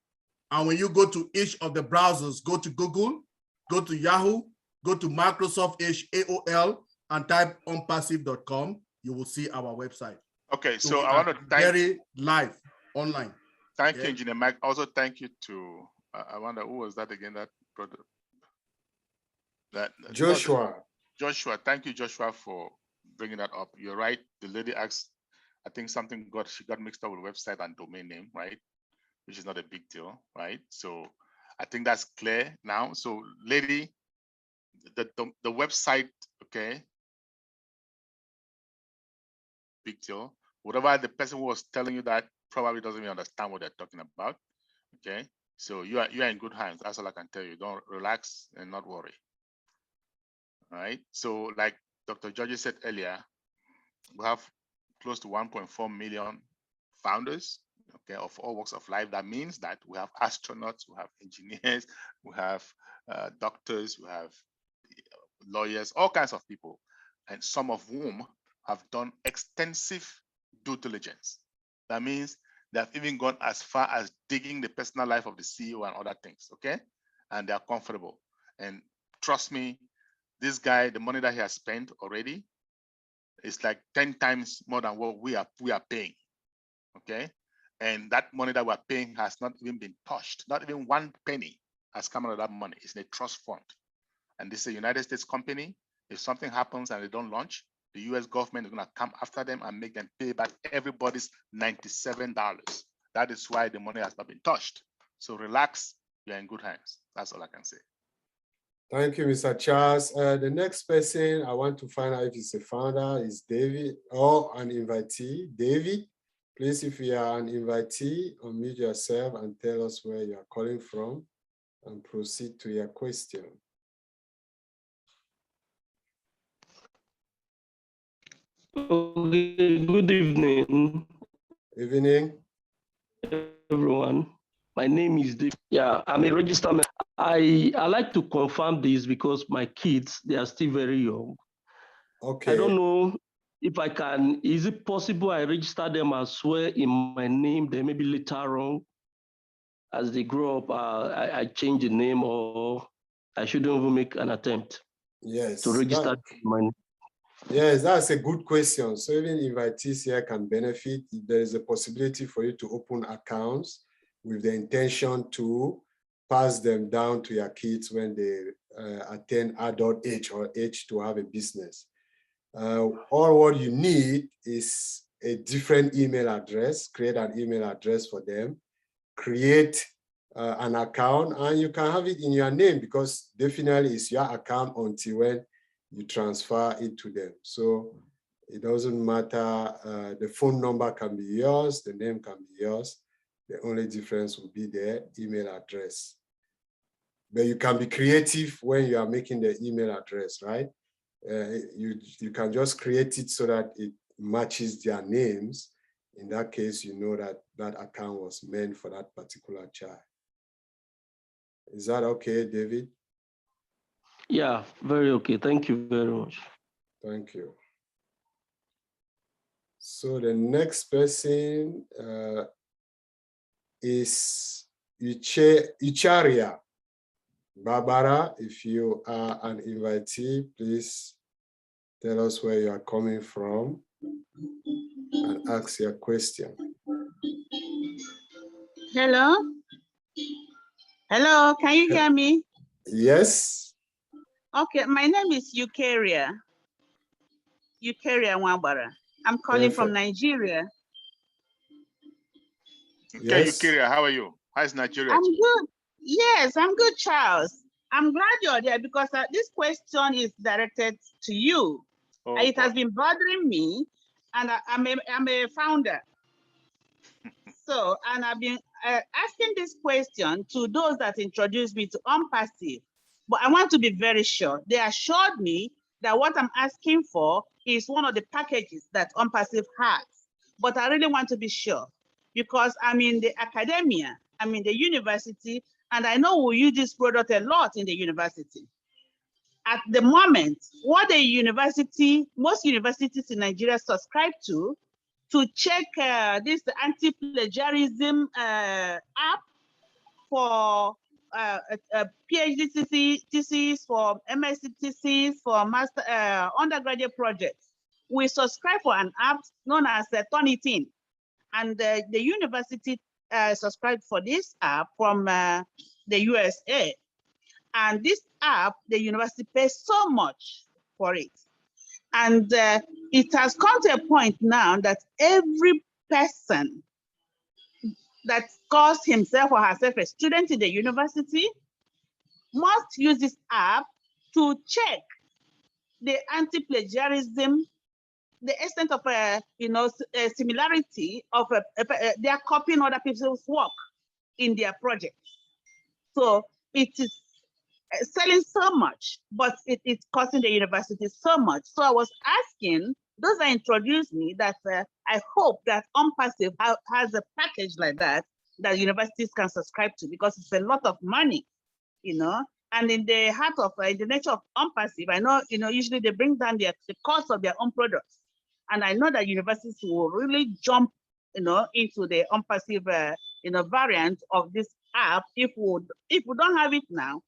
And when you go to each of the browsers, go to Google, go to Yahoo, go to Microsoft Edge, AOL, and type onpassive.com, you will see our website. Okay, so I want to thank very live online. Thank you, Engineer Mike. Also, thank you to I wonder who was that again? That brother. Joshua. Joshua, thank you, Joshua, for bringing that up. You're right. The lady asked, I think she got mixed up with website and domain name, right? Which is not a big deal, right? So I think that's clear now. So, lady, the website, okay, big deal. Whatever the person who was telling you that probably doesn't even understand what they're talking about, okay? So you are in good hands. That's all I can tell you. Don't relax and not worry. All right. So like Dr. Georgie said earlier, we have close to 1.4 million founders, okay, of all walks of life. That means that we have astronauts, we have engineers, we have doctors, we have lawyers, all kinds of people, and some of whom have done extensive due diligence. That means they have even gone as far as digging the personal life of the CEO and other things, okay? And they are comfortable. And trust me, this guy, the money that he has spent already is like 10 times more than what we are paying, okay? And that money that we're paying has not even been touched. Not even one penny has come out of that money. It's in a trust fund. And this is a United States company. If something happens and they don't launch, the US government is going to come after them and make them pay back everybody's $97. That is why the money has not been touched. So relax, you're in good hands. That's all I can say. Thank you, Mr. Charles. The next person I want to find out if he's a founder is David or an invitee. David, Please, if you are an invitee, unmute yourself and tell us where you are calling from and proceed to your question. Okay, good evening. Evening. Everyone. My name is Dave. Yeah, I'm a registered member. I like to confirm this because my kids, they are still very young. Okay. I don't know if I can, is it possible I register them as well in my name, then maybe later on, as they grow up, I change the name, or I shouldn't even make an attempt to register my name? Yes, that's a good question. So even invitees here can benefit. There is a possibility for you to open accounts with the intention to pass them down to your kids when they attain adult age or age to have a business. All what you need is a different email address, create an email address for them, create an account, and you can have it in your name because definitely it's your account until when you transfer it to them. So it doesn't matter, the phone number can be yours, the name can be yours. The only difference will be the email address. But you can be creative when you are making the email address, right? You can just create it so that it matches their names. In that case, you know that that account was meant for that particular child. Is that okay, David? Yeah, very okay. Thank you very much. Thank you. So the next person is Icharia. Barbara, if you are an invitee, please tell us where you are coming from and ask your question. Hello? Hello, can you hear me? Yes. Okay, my name is Eukaria Wabara. I'm calling from Nigeria. Okay, Eukaria, how are you? How's Nigeria? I'm good. Yes, I'm good, Charles. I'm glad you're there because this question is directed to you. Oh, it has been bothering me, and I'm a founder. So, and I've been asking this question to those that introduced me to ONPASSIVE, but I want to be very sure. They assured me that what I'm asking for is one of the packages that ONPASSIVE has, but I really want to be sure because I'm in the academia, I'm in the university, and I know we use this product a lot in the university. At the moment, what the university, most universities in Nigeria subscribe to check this anti-plagiarism app for PhD thesis, for MSc thesis, for master undergraduate projects. We subscribe for an app known as Turnitin, and the university subscribed for this app from the USA. And this app, the university pays so much for it. And it has come to a point now that every person that calls himself or herself a student in the university must use this app to check the anti-plagiarism, the extent of similarity of they are copying other people's work in their project. So it is selling so much, but it's costing the university so much. So I was asking those that introduced me that I hope that ONPASSIVE has a package like that universities can subscribe to, because it's a lot of money, And in the heart of in the nature of ONPASSIVE, I know usually they bring down the cost of their own products, and I know that universities will really jump into the ONPASSIVE variant of this app. If we don't have it now,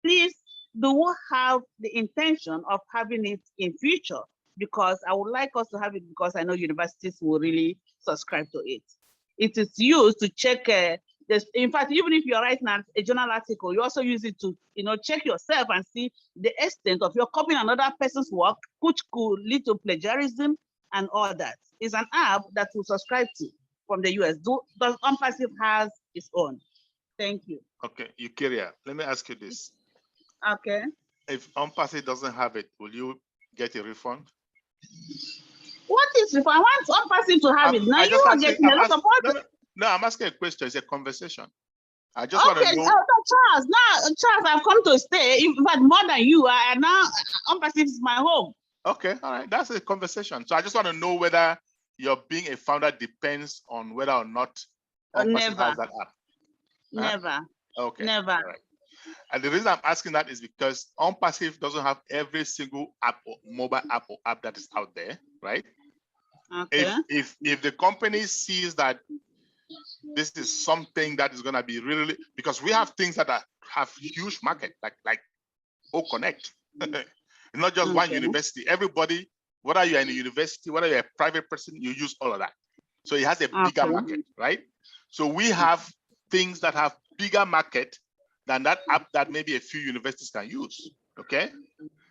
please do we have the intention of having it in future? Because I would like us to have it, because I know universities will really subscribe to it. It is used to check this. In fact, even if you're writing a journal article, you also use it to check yourself and see the extent of your copying another person's work, which could lead to plagiarism and all that. It's an app that we subscribe to from the US. Does ONPASSIVE has its own? Thank you. Okay, Eukaria, let me ask you this. Okay. If ONPASSIVE doesn't have it, will you get a refund? What is if I want ONPASSIVE to have it? Now you are getting a lot of orders. No, I'm asking a question. It's a conversation. I just want to know. Charles, Charles, I've come to stay. But more than you, I now ONPASSIVE is my home. Okay, all right. That's a conversation. So I just want to know whether your being a founder depends on whether or not ONPASSIVE has that app. Never. Okay. Never. All right. And the reason I'm asking that is because ONPASSIVE doesn't have every single app or mobile app or app that is out there, right? Okay. If the company sees that this is something that is going to be really, because we have things that have huge market, like Connect, not just one university. Everybody, whether you're in a university, whether you're a private person, you use all of that. So it has a bigger market, right? So we have things that have bigger market than that app that maybe a few universities can use. Okay.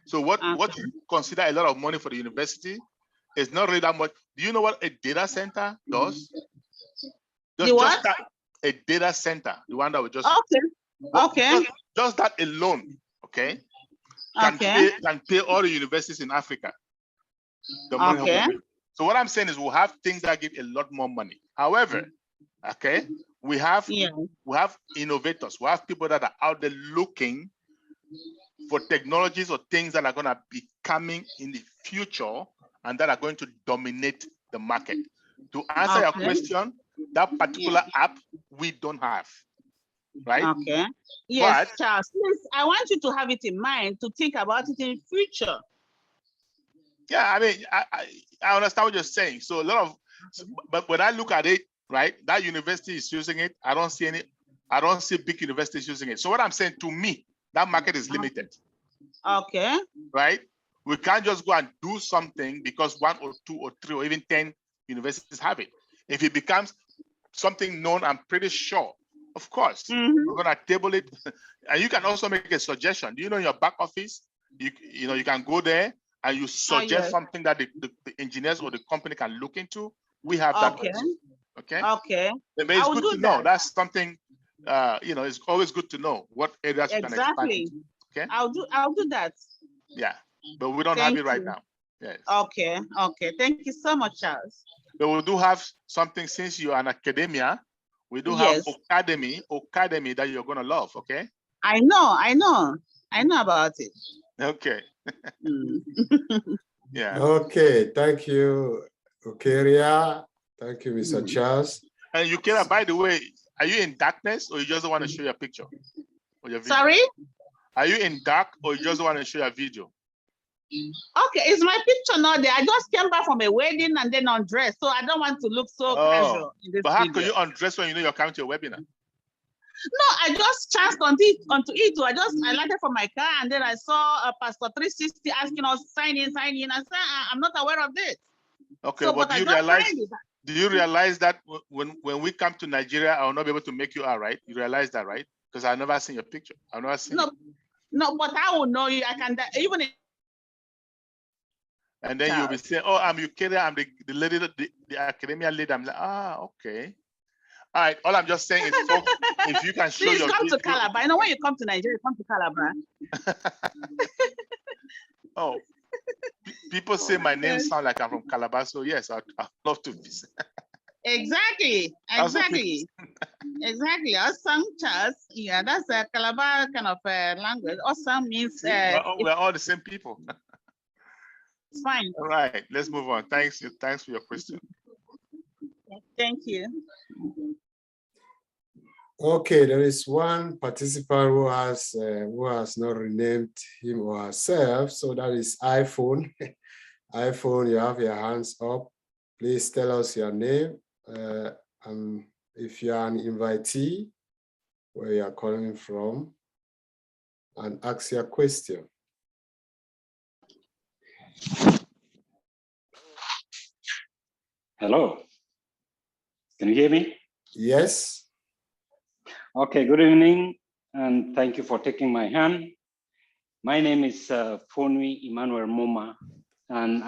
So what you consider a lot of money for the university is not really that much. Do you know what a data center does? Just that, a data center, the one that we just just that alone, okay, can pay all the universities in Africa the money. So what I'm saying is we'll have things that give a lot more money. However, okay, we have innovators, we have people that are out there looking for technologies or things that are going to be coming in the future and that are going to dominate the market. To answer your question, that particular app we don't have, right? Okay. Yes, but, Charles, please, I want you to have it in mind to think about it in future. Yeah, I mean, I understand what you're saying. So a lot of, but when I look at it, right, that university is using it. I don't see big universities using it. So what I'm saying, to me, that market is limited. Okay. Right? We can't just go and do something because 1 or 2 or 3 or even 10 universities have it. If it becomes something known, I'm pretty sure, of course, we're gonna table it. And you can also make a suggestion. Do you know in your back office, you know, you can go there and you suggest something that the engineers or the company can look into. We have that. Okay. Okay. Maybe it's good to know. That's something, you know, it's always good to know what areas you can expand into. Okay. I'll do that. Yeah, but we don't have it right now. Yes. Okay. Okay. Thank you so much, Charles. But we do have something, since you're an academia, we do have academy that you're gonna love. Okay. I know about it. Okay. Yeah. Okay. Thank you, Okeria. Thank you, Mr. Charles. And Okeria, by the way, are you in darkness or you just want to show your picture or your video? Sorry? Are you in dark or you just want to show your video? Okay, is my picture not there? I just came back from a wedding and then undressed, so I don't want to look so casual in this But how video. can you undress when you know you're coming to a webinar? No, I just chanced onto it. I landed from my car and then I saw Pastor 360 asking us sign in. I said, I'm not aware of this. Okay, so, but do you realize that when we come to Nigeria, I will not be able to make you out, right? You realize that, right? Because I've never seen your picture. I've never seen it. No, but I will know you. I can even. And then you'll be saying, "Oh, I'm Okeria. I'm the lady, the academia lady." I'm like, okay. All right. All I'm just saying is, folks, if you can show Please your come video. to Calabar. You know, when you come to Nigeria, come to Calabar. Oh, people say my name sounds like I'm from Calabar, so yes, I'd love to visit. Exactly. Exactly. Osong, Charles. Yeah, that's a Calabar kind of language. Osong means we're all the same people. It's fine. All right, let's move on. Thanks for your question. Thank you. Okay, there is one participant who has not renamed him or herself, so that is iPhone. iPhone, you have your hands up. Please tell us your name, and if you are an invitee, where you are calling from, and ask your question. Hello, can you hear me? Yes. Okay, good evening, and thank you for taking my hand. My name is Fonwi Emmanuel Moma, and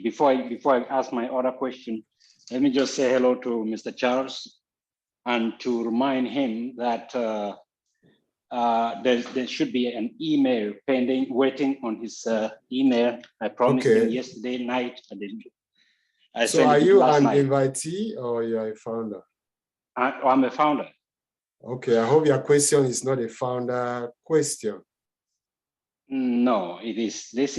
before I ask my other question, let me just say hello to Mr. Charles, and to remind him that there should be an email pending, waiting on his email. I promised him yesterday night. I So sent are it you last an night. invitee or you are a founder? I'm a founder. Okay, I hope your question is not a founder question. No, it is. This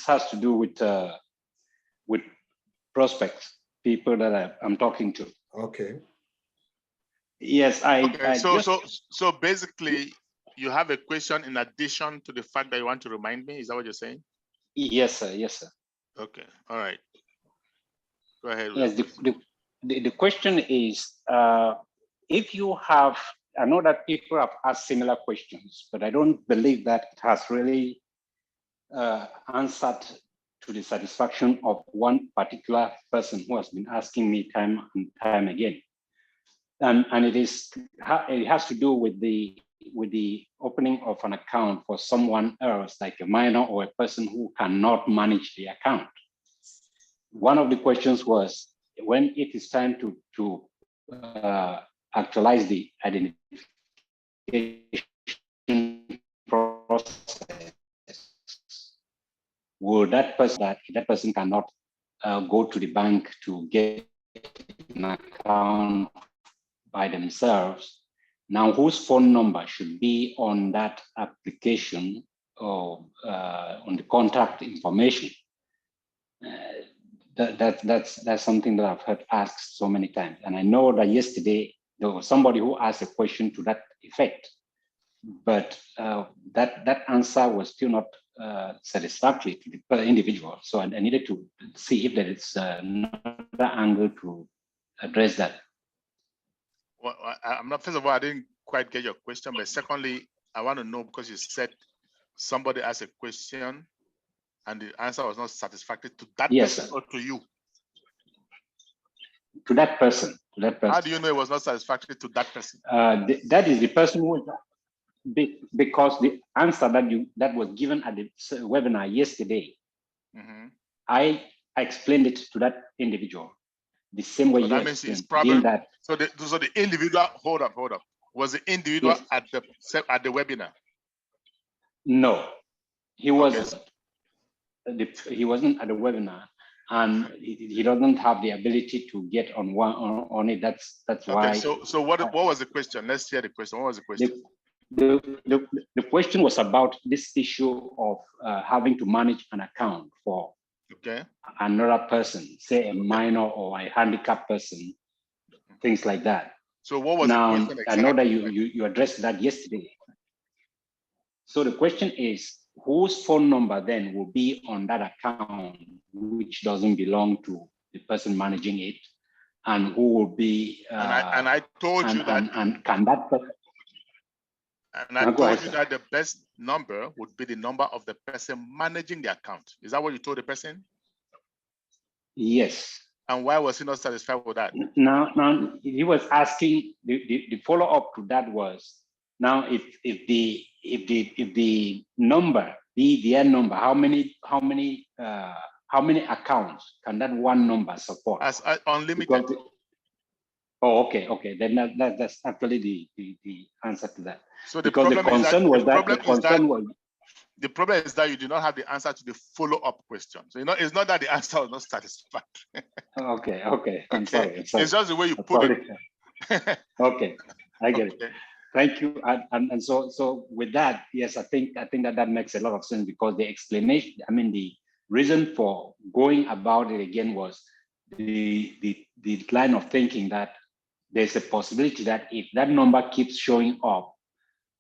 has to do with prospects, people that I'm talking to. Okay. Yes, Okay, so basically, you have a question in addition to the fact that you want to remind me. Is that what you're saying? Yes, sir. Yes, sir. Okay. All right. Go ahead. Yes. The question is, if you have, I know that people have asked similar questions, but I don't believe that it has really answered to the satisfaction of one particular person who has been asking me time and time again. And it has to do with the opening of an account for someone else, like a minor or a person who cannot manage the account. One of the questions was, when it is time to actualize the identification process, will that person cannot go to the bank to get an account by themselves? Now, whose phone number should be on that application or on the contact information? That's something that I've heard asked so many times. And I know that yesterday there was somebody who asked a question to that effect, but that answer was still not satisfactory to the individual. So I needed to see if there is another angle to address that. Well, I'm not. First of all, I didn't quite get your question, but secondly, I want to know, because you said somebody asked a question and the answer was not satisfactory to that person or to you? To that person. How do you know it was not satisfactory to that person? That is the person who, because the answer that was given at the webinar yesterday, I explained it to that individual the same way. So that means his problem. That, so the individual, hold up, was the individual at the webinar? No, he wasn't. He wasn't at the webinar, and he doesn't have the ability to get on it. That's why. So what was the question? Let's hear the question. What was the question? The question was about this issue of having to manage an account for another person, say a minor or a handicapped person, things like that. So what was the question exactly? I know that you addressed that yesterday. So the question is, whose phone number then will be on that account which doesn't belong to the person managing it, and who will be and I told you that, and can that person, and I told you that the best number would be the number of the person managing the account. Is that what you told the person? Yes. And why was he not satisfied with that? Now he was asking, the follow-up to that was, now if the number, the EDN number, how many accounts can that one number support? As unlimited. Okay. Then that's actually the answer to that. So the problem is that you do not have the answer to the follow-up question. So it's not that the answer was not satisfactory. Okay. I'm sorry. It's just the way you put it. Okay, I get it. Thank you. And so with that, yes, I think that makes a lot of sense, because the explanation, the reason for going about it again was the line of thinking that there's a possibility that if that number keeps showing up,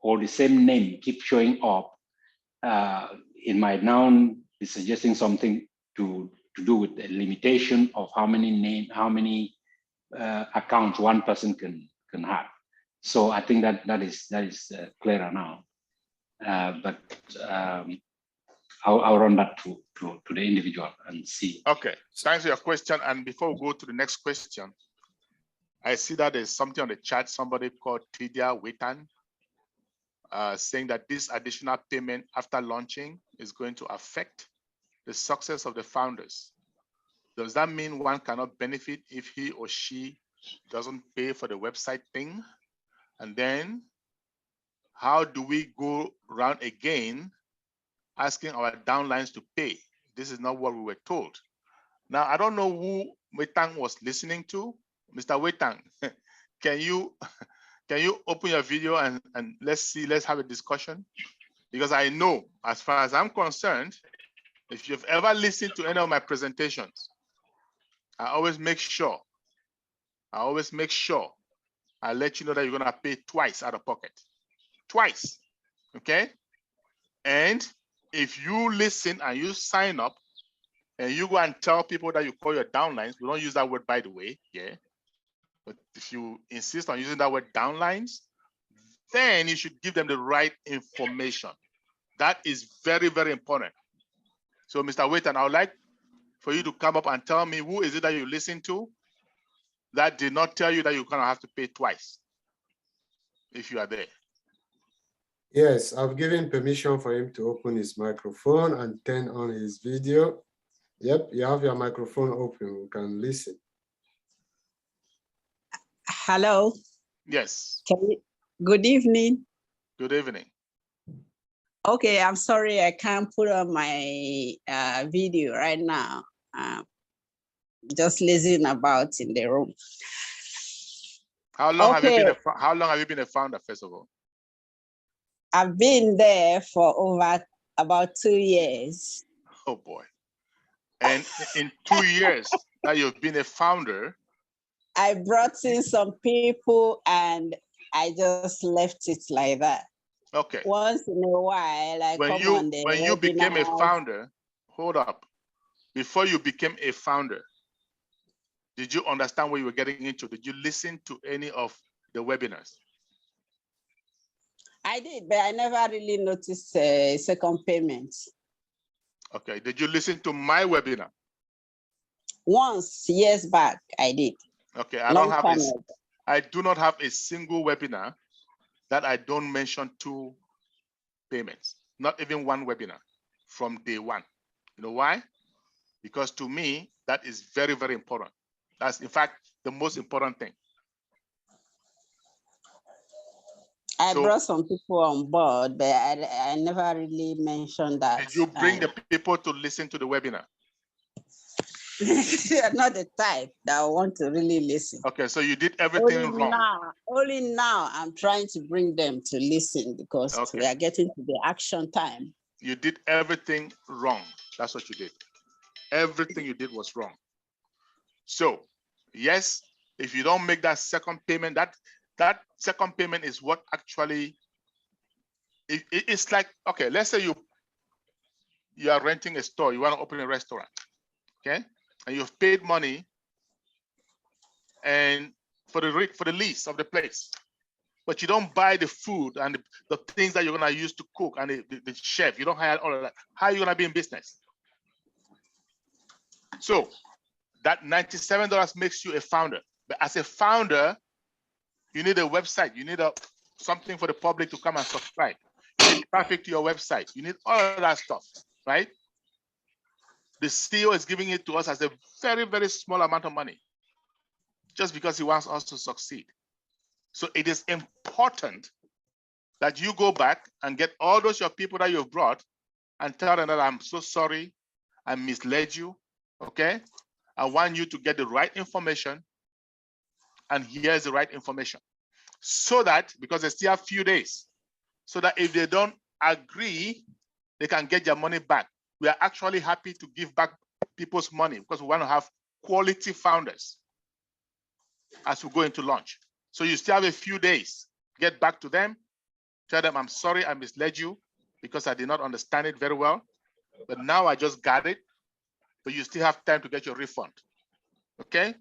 or the same name keeps showing up, it might now be suggesting something to do with the limitation of how many accounts one person can have. So I think that is clearer now. But I'll run that to the individual and see. Okay, thanks for your question. And before we go to the next question, I see that there's something on the chat, somebody called Tidia Wetan, saying that this additional payment after launching is going to affect the success of the founders. Does that mean one cannot benefit if he or she doesn't pay for the website thing? And then how do we go around again asking our downlines to pay? This is not what we were told. Now, I don't know who Wetang was listening to. Mr. Wetang, can you open your video and let's have a discussion? Because I know, as far as I'm concerned, if you've ever listened to any of my presentations, I always make sure I let you know that you're gonna pay twice out of pocket. Twice. Okay? And if you listen and you sign up and you go and tell people that you call your downlines, we don't use that word, by the way, yeah. But if you insist on using that word downlines, then you should give them the right information. That is very, very important. So, Mr. Waitan, I would like for you to come up and tell me who is it that you listen to that did not tell you that you're gonna have to pay twice if you are there. Yes, I've given permission for him to open his microphone and turn on his video. Yep, you have your microphone open. We can listen. Hello. Yes. Good evening. Good evening. Okay, I'm sorry I can't put on my video right now. Just listening about in the room. How long have you been a founder, first of all? I've been there for over about 2 years. Oh boy. And in 2 years that you've been a founder, I brought in some people and I just left it like that. okay. Once in a while, I when you became a founder, hold up. Before you became a founder, did you understand what you were getting into? Did you listen to any of the webinars? I did, but I never really noticed second payment. Okay. Did you listen to my webinar? Once, years back, I did. Okay. I do not have a single webinar that I don't mention 2 payments. Not even one webinar from day one. You know why? Because to me, that is very, very important. That's in fact the most important thing. I brought some people on board, but I never really mentioned that. Did you bring the people to listen to the webinar? You're not the type that I want to really listen. Okay, so you did everything wrong. Only now I'm trying to bring them to listen because we are getting to the action time. You did everything wrong. That's what you did. Everything you did was wrong. So, yes, if you don't make that second payment, that second payment is what actually, it's like, okay, let's say you are renting a store, you want to open a restaurant, okay? And you've paid money and for the lease of the place, but you don't buy the food and the things that you're gonna use to cook and the chef, you don't hire all of that. How are you gonna be in business? So that $97 makes you a founder. But as a founder, you need a website. You need something for the public to come and subscribe. You need traffic to your website. You need all of that stuff, right? The CEO is giving it to us as a very, very small amount of money, just because he wants us to succeed. So it is important that you go back and get all those your people that you've brought and tell them that I'm so sorry, I misled you, okay? I want you to get the right information, and here's the right information. So that, because they still have a few days, so that if they don't agree, they can get their money back. We are actually happy to give back people's money because we want to have quality founders as we go into launch. So you still have a few days. Get back to them, tell them, I'm sorry I misled you because I did not understand it very well, but now I just got it, but you still have time to get your refund, okay?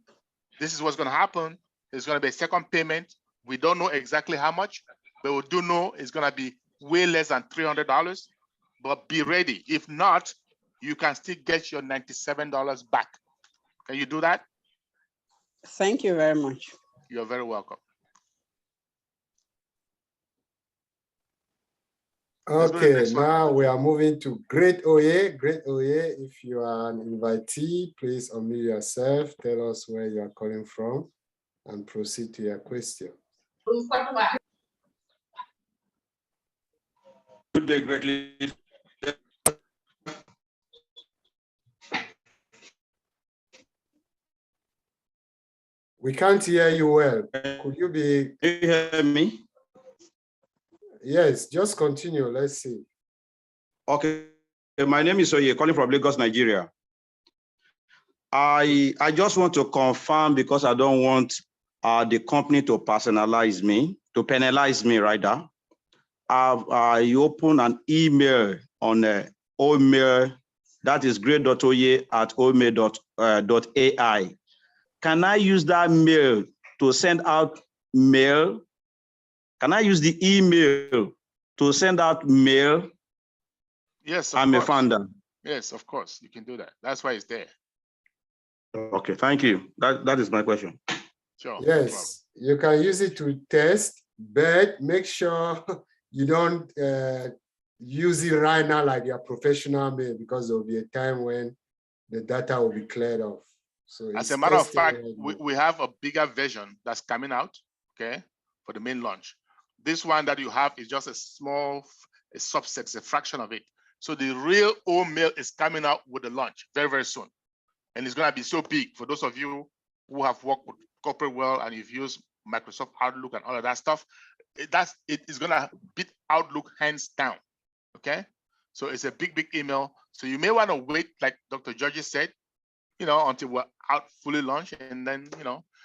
This is what's gonna happen. There's gonna be a second payment. We don't know exactly how much, but we do know it's gonna be way less than $300, but be ready. If not, you can still get your $97 back. Can you do that? Thank you very much. You're very welcome. Okay, now we are moving to Great Oye. Great Oye, if you are an invitee, please unmute yourself, tell us where you are calling from, and proceed to your question. Good day, great leader. We can't hear you well. Could you be? Can you hear me? Yes, just continue. Let's see. Okay. My name is Oye, calling from Lagos, Nigeria. I just want to confirm because I don't want the company to penalize me rather. I opened an email on email that is great.oye@omail.ai. Can I use that mail to send out mail? Can I use the email to send out mail? Yes, I'm a founder. Yes, of course, you can do that. That's why it's there. Okay, thank you. That is my question. Sure. Yes, you can use it to test, but make sure you don't use it right now like your professional mail, because there will be a time when the data will be cleared off. So as a matter of fact, we have a bigger version that's coming out, okay, for the main launch. This one that you have is just a small subset, a fraction of it. So the real old mail is coming out with the launch very, very soon. And it's going to be so big for those of you who have worked with corporate world and you've used Microsoft Outlook and all of that stuff. It is going to beat Outlook hands down. Okay. So it's a big, big email. So you may want to wait, like Dr. Georgie said, until we're out fully launched. And then,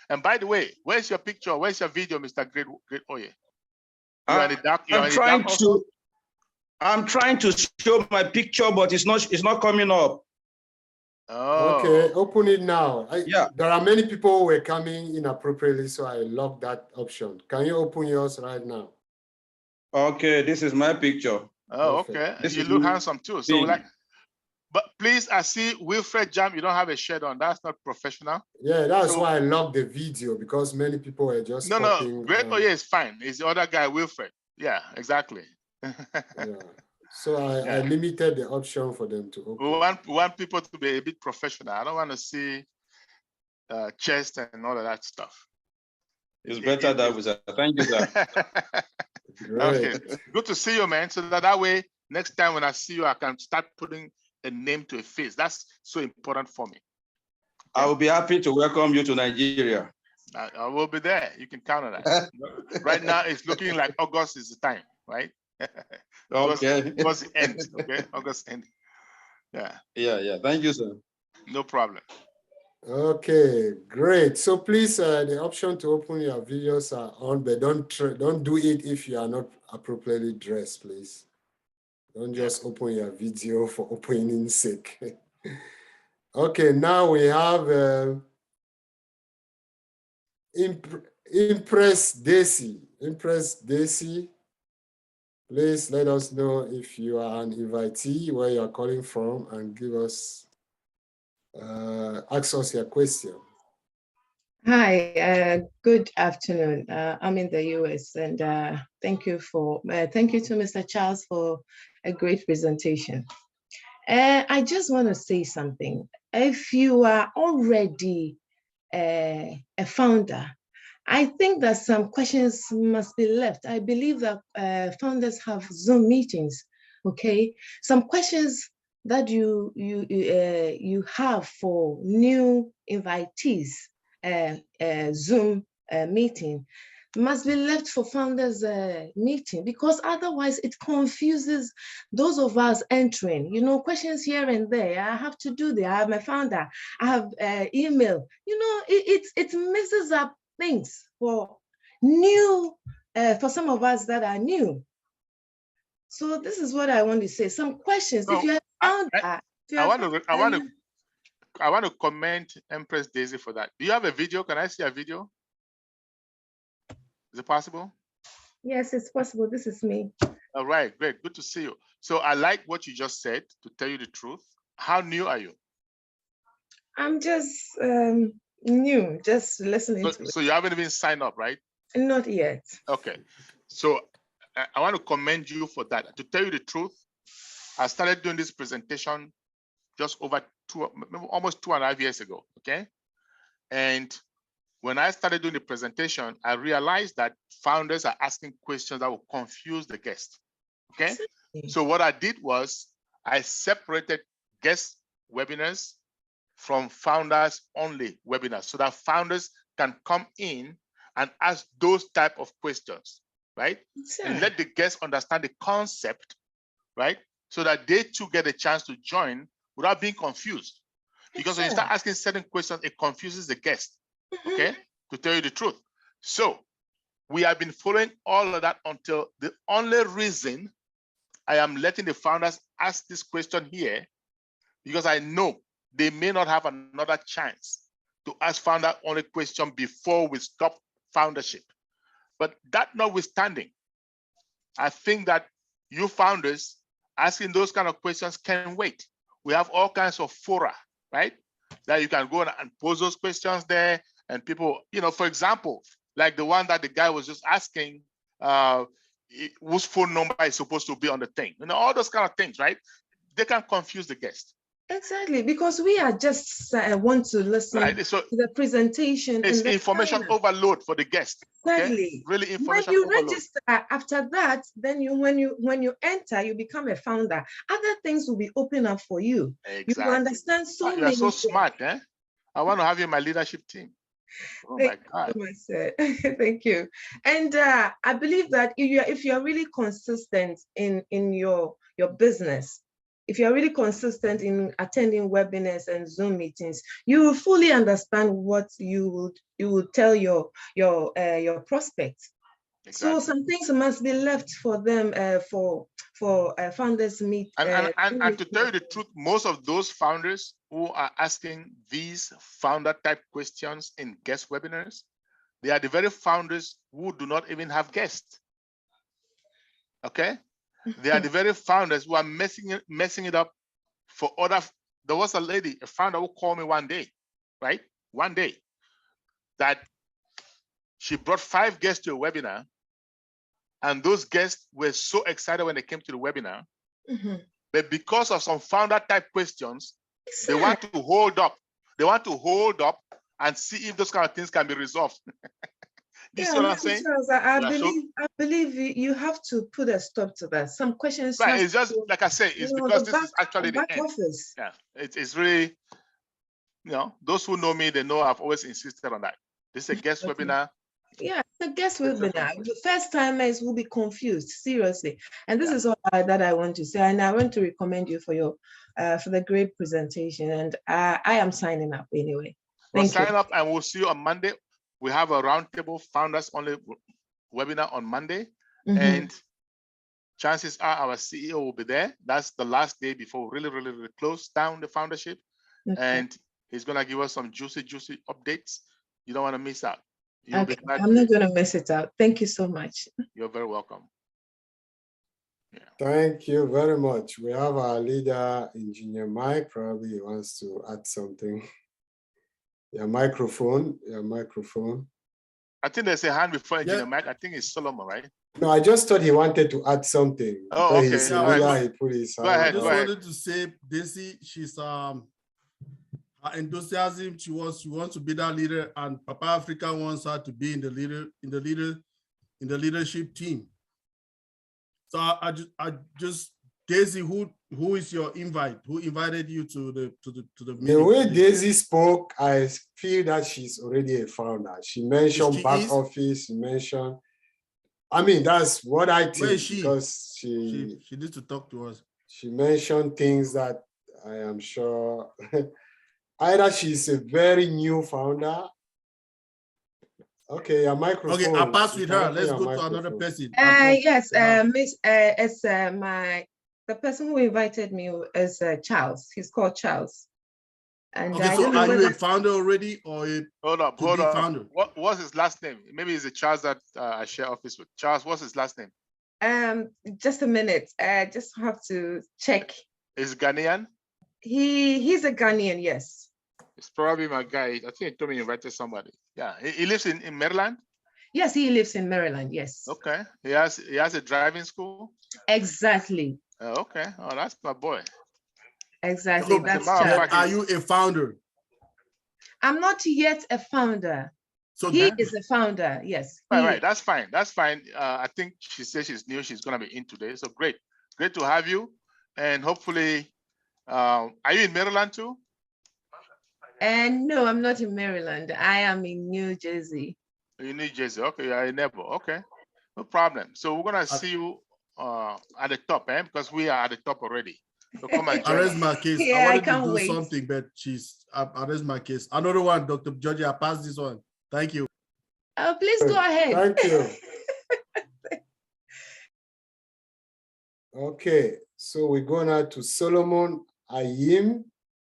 and by the way, where's your picture? Where's your video, Mr. Great Oye? I'm trying to show my picture, but it's not coming up. Oh. Okay, open it now. Yeah. There are many people who were coming inappropriately, so I locked that option. Can you open yours right now? Okay, this is my picture. Oh, Perfect. okay. You look handsome too. So but please, I see Wilfred Jam, you don't have a shirt on. That's not professional. Yeah, that's why I locked the video, because many people were just No, Great Oye is fine. It's the other guy, Wilfred. Yeah, exactly. Yeah. So I limited the option for them to open. We want people to be a bit professional. I don't want to see chest and all of that stuff. It's better that way, sir. Thank you, sir. Great. Okay, good to see you, man. So that way, next time when I see you, I can start putting a name to a face. That's so important for me. I will be happy to welcome you to Nigeria. I will be there. You can count on that. Right now, it's looking like August is the time, right? Okay. It was the end, okay? August end. Yeah. Yeah. Thank you, sir. No problem. Okay, great. So please, the option to open your videos are on, but don't do it if you are not appropriately dressed, please. Don't just open your video for opening sake. Okay, now we have Impress Daisy. Impress Daisy, please let us know if you are an invitee, where you are calling from, and give us, ask us your question. Hi, good afternoon. I'm in the US, and thank you to Mr. Charles for a great presentation. I just want to say something. If you are already a founder, I think that some questions must be left. I believe that founders have Zoom meetings, okay? Some questions that you have for new invitees, Zoom meeting, must be left for founders meeting, because otherwise it confuses those of us entering, questions here and there. I have to do that. I have my founder, I have email, it messes up things for new, for some of us that are new. So this is what I want to say. Some questions, if you have found that. I want to comment Empress Daisy for that. Do you have a video? Can I see a video? Is it possible? Yes, it's possible. This is me. All right, great. Good to see you. So I like what you just said, to tell you the truth. How new are you? I'm just new, just listening to it. So you haven't even signed up, right? Not yet. Okay. So I want to commend you for that. To tell you the truth, I started doing this presentation just over almost 2.5 years ago, okay? And when I started doing the presentation, I realized that founders are asking questions that will confuse the guest, okay? So what I did was I separated guest webinars from founders only webinars, so that founders can come in and ask those type of questions, right? And let the guests understand the concept, right? So that they too get a chance to join without being confused. Because when you start asking certain questions, it confuses the guest, okay? To tell you the truth. So we have been following all of that until the only reason I am letting the founders ask this question here, because I know they may not have another chance to ask founder only question before we stop foundership. But that notwithstanding, I think that you founders asking those kind of questions can wait. We have all kinds of fora, right? That you can go and pose those questions there, and people, you know, for example, like the one that the guy was just asking, whose phone number is supposed to be on the thing, you know, all those kind of things, right? They can confuse the guest. Exactly, because we are just want to listen right? So to the presentation. it's and information overload for the guest. Exactly. Okay? Really When information you overload. register, after that, then when you enter, you become a founder. Other things will be open up for you. Exactly. You will understand so You many are so things. smart, eh? I want to have you in my leadership team. Oh my God. Thank you. And I believe that if you're really consistent in your business, if you're really consistent in attending webinars and Zoom meetings, you will fully understand what you would tell your prospects. Exactly. So some things must be left for them for founders meet. And to tell you the truth, most of those founders who are asking these founder type questions in guest webinars, they are the very founders who do not even have guests. Okay, they are the very founders who are messing it up for other. There was a lady, a founder who called me one day, right? One day, that she brought 5 guests to a webinar, and those guests were so excited when they came to the webinar. But because of some founder type questions, they want to hold up. They want to hold up and see if those kind of things can be resolved. You see what I'm saying? Charles, I believe you have to put a stop to that. Some questions. Right. It's just like I say, it's because this is actually the end. Office. Yeah. It's really, you know, those who know me, they know I've always insisted on that. This is a guest webinar. Yeah, the guest webinar. The first timers will be confused, seriously. And this is all that I want to say. And I want to recommend you for your for the great presentation. And I am signing up anyway. Well, sign up and we'll see you on Monday. We have a roundtable founders only webinar on Monday. And chances are our CEO will be there. That's the last day before we really close down the foundership. And he's gonna give us some juicy updates. You don't want to miss out. Okay. I'm not going to mess it up. Thank you so much. You're very welcome. Yeah. Thank you very much. We have our leader, Engineer Mike. Probably he wants to add something. Your microphone. I think there's a hand before Engineer Mike. I think it's Solomon, right? No, I just thought he wanted to add something. Oh, okay. He's he put his hand. Go ahead. I just wanted to say, Daisy, she's her enthusiasm. She wants to be that leader, and Papa Africa wants her to be in the leadership team. So I just Daisy, who is your invite? Who invited you to the meeting? The way Daisy spoke, I feel that she's already a founder. She mentioned back office. She mentioned. I mean, that's what I think. Where is she? Because she needs to talk to us. She mentioned things that I am sure either she's a very new founder. Okay, your microphone. Okay, I'll pass with her. Let's go to another person. Yes, Miss. It's the person who invited me is Charles. He's called Charles. And okay, so are you a founder already, or a hold up? Founder? What's his last name? Maybe it's a Charles that I share office with. Charles, what's his last name? Just a minute. Just have to check. Is Ghanaian? He's a Ghanaian, yes. It's probably my guy. I think he told me he invited somebody. Yeah, he lives in Maryland. Yes, he lives in Maryland. Yes. Okay. He has a driving school. Exactly. Okay. Oh, that's my boy. Exactly. So, that's are you a founder? I'm not yet a founder. So he is a founder. Yes. Right. That's fine. That's fine. I think she says she's new. She's gonna be in today. So great to have you. And hopefully, are you in Maryland too? And no, I'm not in Maryland. I am in New Jersey. In New Jersey. Okay, you are a neighbor. Okay, no problem. So we're gonna see you at the top, because we are at the top already. So come and I join raised us. my case. Yeah, I wanted I can't to do wait. something, but I raised my case. Another one, Dr. Georgie, I passed this one. Thank you. Please go ahead. Thank you. Okay, so we're going now to Solomon Ayim.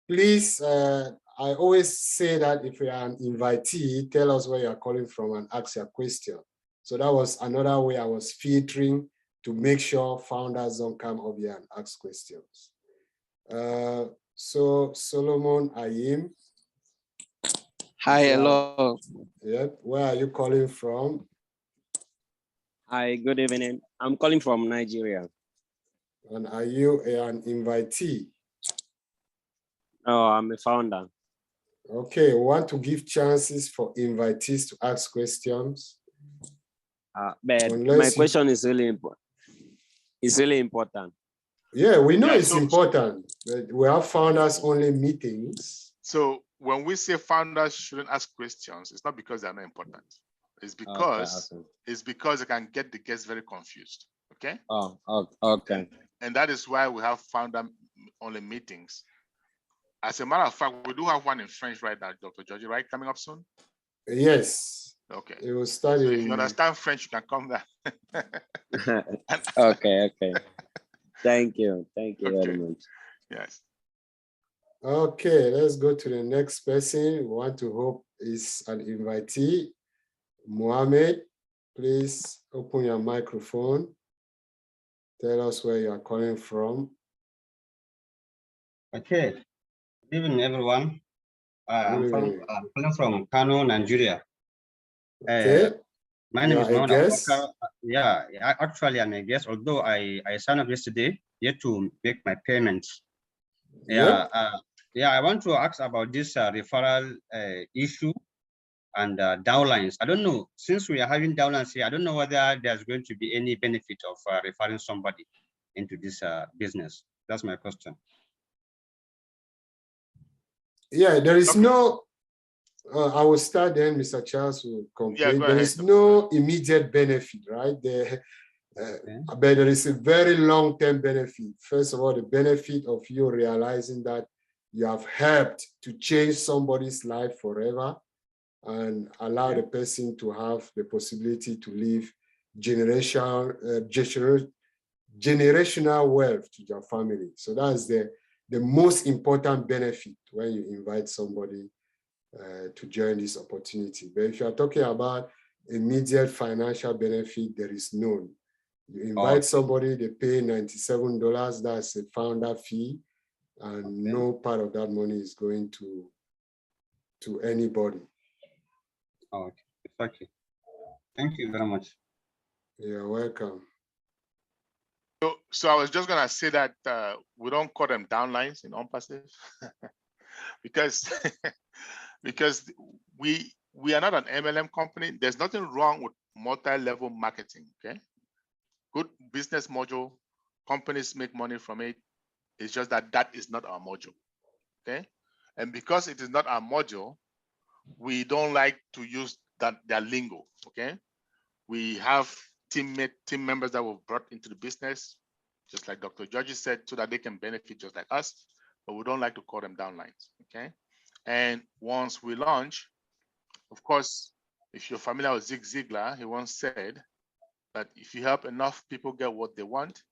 Please, I always say that if you are an invitee, tell us where you are calling from and ask your question. So that was another way I was filtering to make sure founders don't come up here and ask questions. So Solomon Ayim. Hi, hello. Yep, where are you calling from? Hi, good evening. I'm calling from Nigeria. And are you an invitee? No, I'm a founder. Okay, we want to give chances for invitees to ask questions. But Unless my question is really important. It's really important. Yeah, we know Yeah, it's important. But we have founders only meetings. So when we say founders shouldn't ask questions, it's not because they're not important. It's because it's because it can get the guests very confused. Okay. Oh, okay. And that is why we have founder only meetings. As a matter of fact, we do have one in French right now, Dr. Georgie, right? Coming up soon? Yes. Okay. It will start So in... if you understand French, you can come there. Okay. Thank you very much. Yes. Okay, let's go to the next person. We want to hope is an invitee. Mohammed, please open your microphone. Tell us where you are calling from. Okay, good evening, everyone. I'm calling from Kano, Nigeria. Okay. My name is Mohammed Abubakar. Yeah, actually, I'm a guest, although I signed up yesterday yet to make my payments. Yeah, I want to ask about this referral issue and downlines. I don't know, since we are having downlines here, I don't know whether there's going to be any benefit of referring somebody into this business. That's my question. Yeah, there is no, I will start then, Mr. Charles will complete. Yeah, there is no immediate benefit, right? But there is a very long-term benefit. First of all, the benefit of you realizing that you have helped to change somebody's life forever and allow the person to have the possibility to live generational wealth to your family. So that's the most important benefit when you invite somebody to join this opportunity. But if you are talking about immediate financial benefit, there is none. You invite somebody, they pay $97, that's a founder fee, and no part of that money is going to anybody. Okay, exactly. Thank you very much. You're welcome. So I was just gonna say that we don't call them downlines in ONPASSIVE because we are not an MLM company. There's nothing wrong with multi-level marketing. Okay, good business module, companies make money from it. It's just that that is not our module. Okay, and because it is not our module, we don't like to use their lingo. Okay, we have team members that were brought into the business, just like Dr. Georgie said, so that they can benefit just like us, but we don't like to call them downlines, okay? And once we launch, of course, if you're familiar with Zig Ziglar, he once said that if you help enough people get what they want,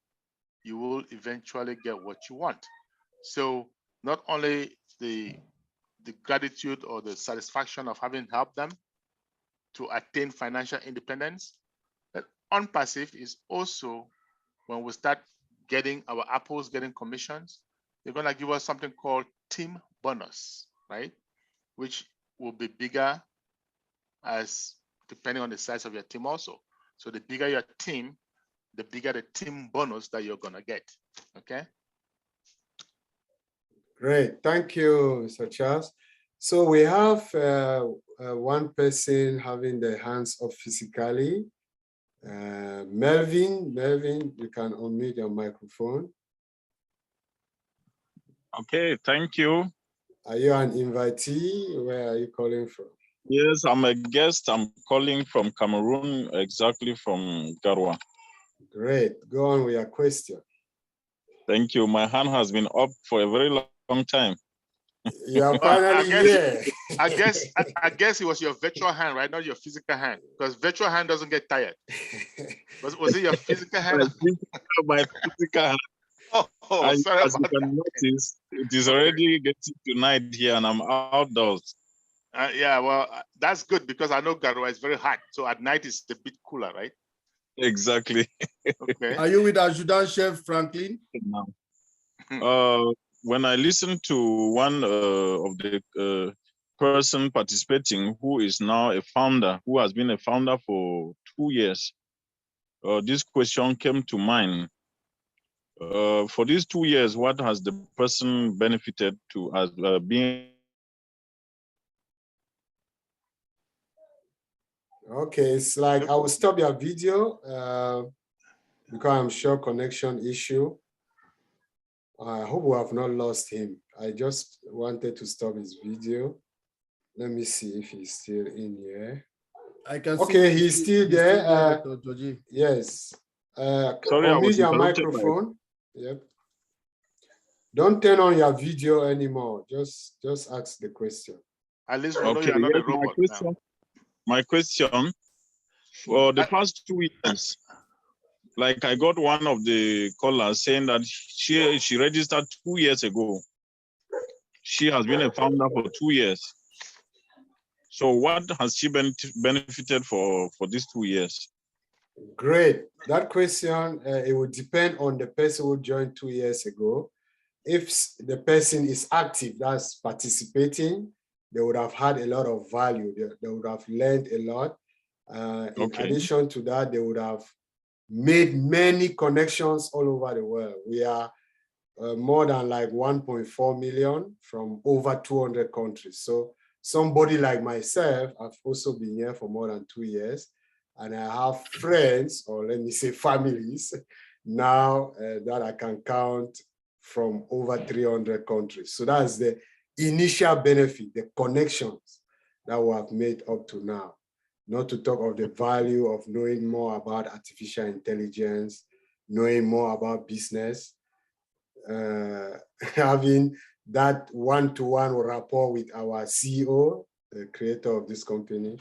you will eventually get what you want. So not only the gratitude or the satisfaction of having helped them to attain financial independence, but ONPASSIVE is also when we start getting our apples, getting commissions, they're gonna give us something called team bonus, right? Which will be bigger as depending on the size of your team also. So the bigger your team, the bigger the team bonus that you're gonna get, okay? Great, thank you, Mr. Charles. So we have one person having their hands up physically. Melvin, you can unmute your microphone. Okay, thank you. Are you an invitee? Where are you calling from? Yes, I'm a guest. I'm calling from Cameroon, exactly from Garwa. Great. Go on with your question. Thank you. My hand has been up for a very long time. You are finally here. I guess it was your virtual hand, right? Not your physical hand, because virtual hand doesn't get tired. Was it your physical hand? My physical hand. Sorry as you about can notice, it is already getting to night here, and I'm outdoors. Yeah, well, that's good because I know Garwa is very hot, so at night it's a bit cooler, right? Exactly. Okay. Are you with Adjutant Chef Franklin? When I listened to one of the person participating, who is now a founder, who has been a founder for 2 years, this question came to mind. For these 2 years, what has the person benefited to as being? Okay, it's like I will stop your video because I'm sure connection issue. I hope we have not lost him. I just wanted to stop his video. Let me see if he's still in here. I can okay, see he's still there. Dr. Georgie. Yes. Sorry, I unmute was your interrupted microphone. Yep. Don't turn on your video anymore. Just ask the question. At least we know Okay, you're not yes, a robot now. My question, for the past 2 years, like I got one of the callers saying that she registered 2 years ago. She has been a founder for 2 years. So what has she benefited for these 2 years? Great. That question, it would depend on the person who joined 2 years ago. If the person is active, that's participating, they would have had a lot of value. They would have learned a lot. In addition to that, they would have made many connections all over the world. We are more than like 1.4 million from over 200 countries. So somebody like myself, I've also been here for more than 2 years, and I have friends, or let me say families, now that I can count from over 300 countries. So that's the initial benefit, the connections that we have made up to now. Not to talk of the value of knowing more about artificial intelligence, knowing more about business, having that one-to-one rapport with our CEO, the creator of this company,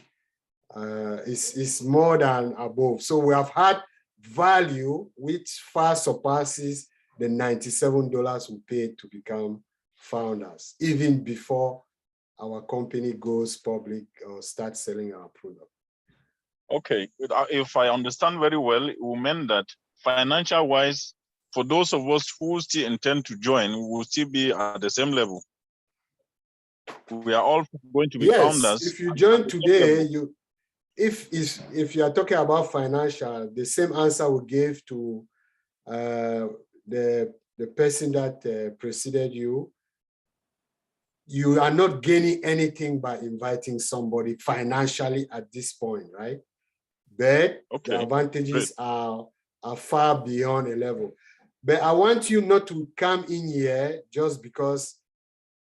is more than above. So we have had value which far surpasses the $97 we paid to become founders, even before our company goes public or starts selling our product. Okay, if I understand very well, it will mean that financial-wise, for those of us who still intend to join, we will still be at the same level. We are all going to be founders. If you join today, if you are talking about financial, the same answer we gave to the person that preceded you. You are not gaining anything by inviting somebody financially at this point, right? But the advantages are far beyond a level. But I want you not to come in here just because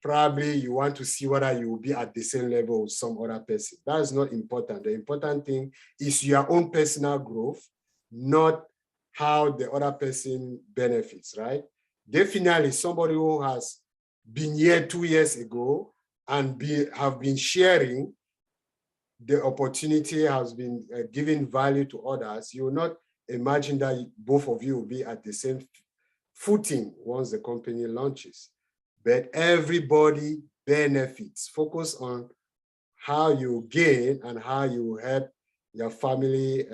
probably you want to see whether you will be at the same level with some other person. That is not important. The important thing is your own personal growth, not how the other person benefits, right? Definitely somebody who has been here 2 years ago and have been sharing the opportunity, has been giving value to others, you will not imagine that both of you will be at the same footing once the company launches. But everybody benefits. Focus on how you gain and how you help your family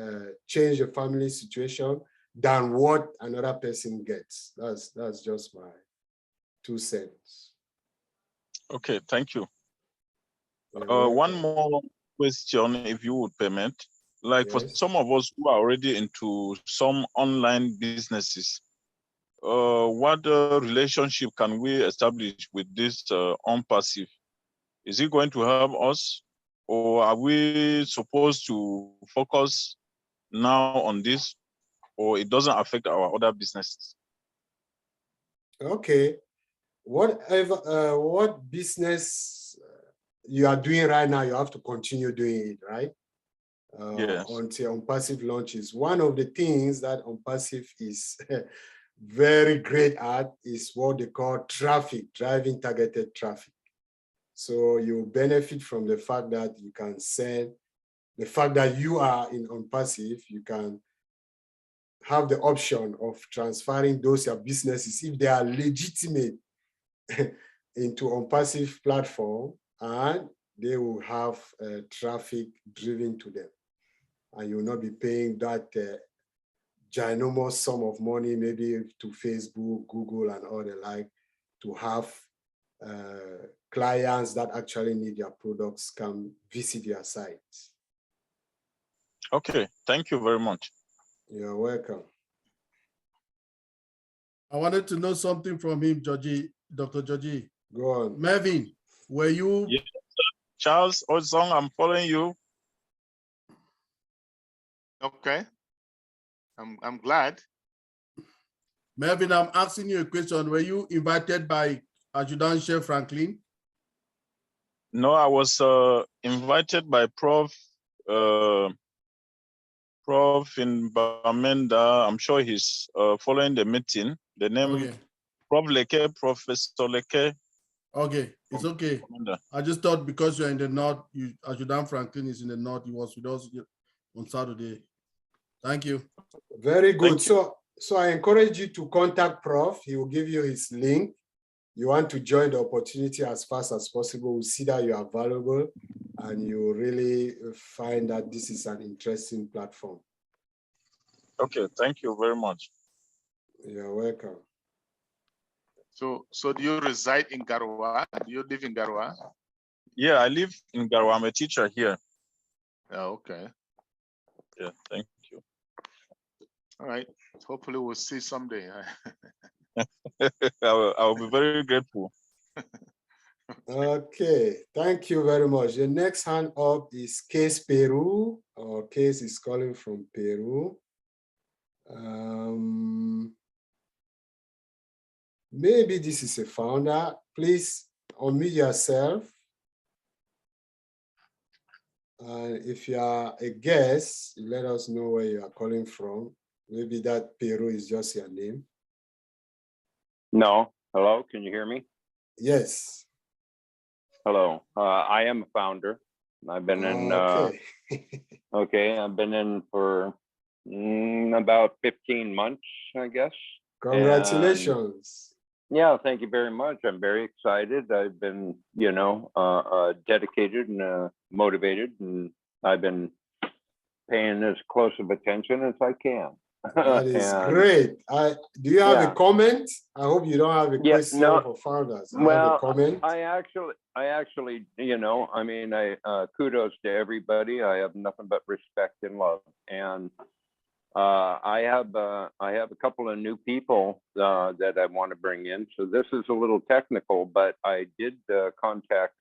change your family situation than what another person gets. That's just my 2 cents. Okay, thank you. One more question, if you would permit. Like for some of us who are already into some online businesses, what relationship can we establish with this ONPASSIVE? Is it going to help us, or are we supposed to focus now on this, or it doesn't affect our other businesses? Okay. whatever, what business you are doing right now, you have to continue doing it, right? Yes. Until ONPASSIVE launches. One of the things that ONPASSIVE is very great at is what they call traffic, driving targeted traffic. So you benefit from the fact that you can send, the fact that you are in ONPASSIVE, you can have the option of transferring those your businesses, if they are legitimate, into ONPASSIVE platform, and they will have traffic driven to them. And you will not be paying that ginormous sum of money, maybe to Facebook, Google, and all the like, to have clients that actually need your products come visit your site. Okay, thank you very much. You're welcome. I wanted to know something from him, Georgie, Dr. Georgie. Go on. Mervyn, were you? Yes, Charles Osong, I'm following you. Okay. I'm glad. Mervyn, I'm asking you a question. Were you invited by Adjutant Chef Franklin? No, I was invited by Prof. Prof. in Bamenda. I'm sure he's following the meeting. The name, okay. Prof. Leke, Professor Leke. Okay, it's okay. Bamenda. I just thought because you're in the north, Adjutant Franklin is in the north. He was with us on Saturday. Thank you. Very good. So I encourage you to contact Prof. He will give you his link. You want to join the opportunity as fast as possible. We'll see that you are valuable and you really find that this is an interesting platform. Okay, thank you very much. You're welcome. So do you reside in Garoua? Do you live in Garoua? Yeah, I live in Garoua. I'm a teacher here. Oh, okay. Yeah, thank you. All right. Hopefully we'll see someday. I'll be very grateful. Okay, thank you very much. The next hand up is Case Peru. Our Case is calling from Peru. Maybe this is a founder. Please unmute yourself. If you are a guest, let us know where you are calling from. Maybe that Peru is just your name. No. Hello, can you hear me? Yes. Hello. I am a founder. I've been in, okay. okay, I've been in for about 15 months, I guess. Congratulations. And, yeah, thank you very much. I'm very excited. I've been, you know, dedicated and motivated, and I've been paying as close of attention as I can. That is great. Do you have a comment? I hope you don't have a question for founders. I have a comment. I actually, you know, I mean, kudos to everybody. I have nothing but respect and love. And I have a couple of new people that I want to bring in. So this is a little technical, but I did contact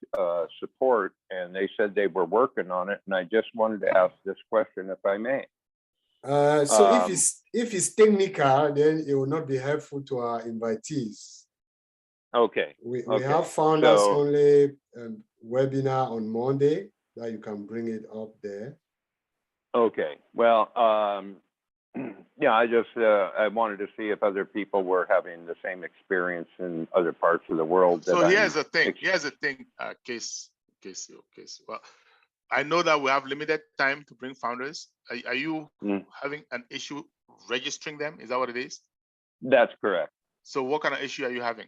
support, and they said they were working on it. And I just wanted to ask this question, if I may. So if it's technical, then it will not be helpful to our invitees. Okay. We have founders only webinar on Monday that you can bring it up there. Okay. Well, yeah, I wanted to see if other people were having the same experience in other parts of the world. So here's the thing. Case. Well, I know that we have limited time to bring founders. Are you having an issue registering them? Is that what it is? That's correct. So what kind of issue are you having?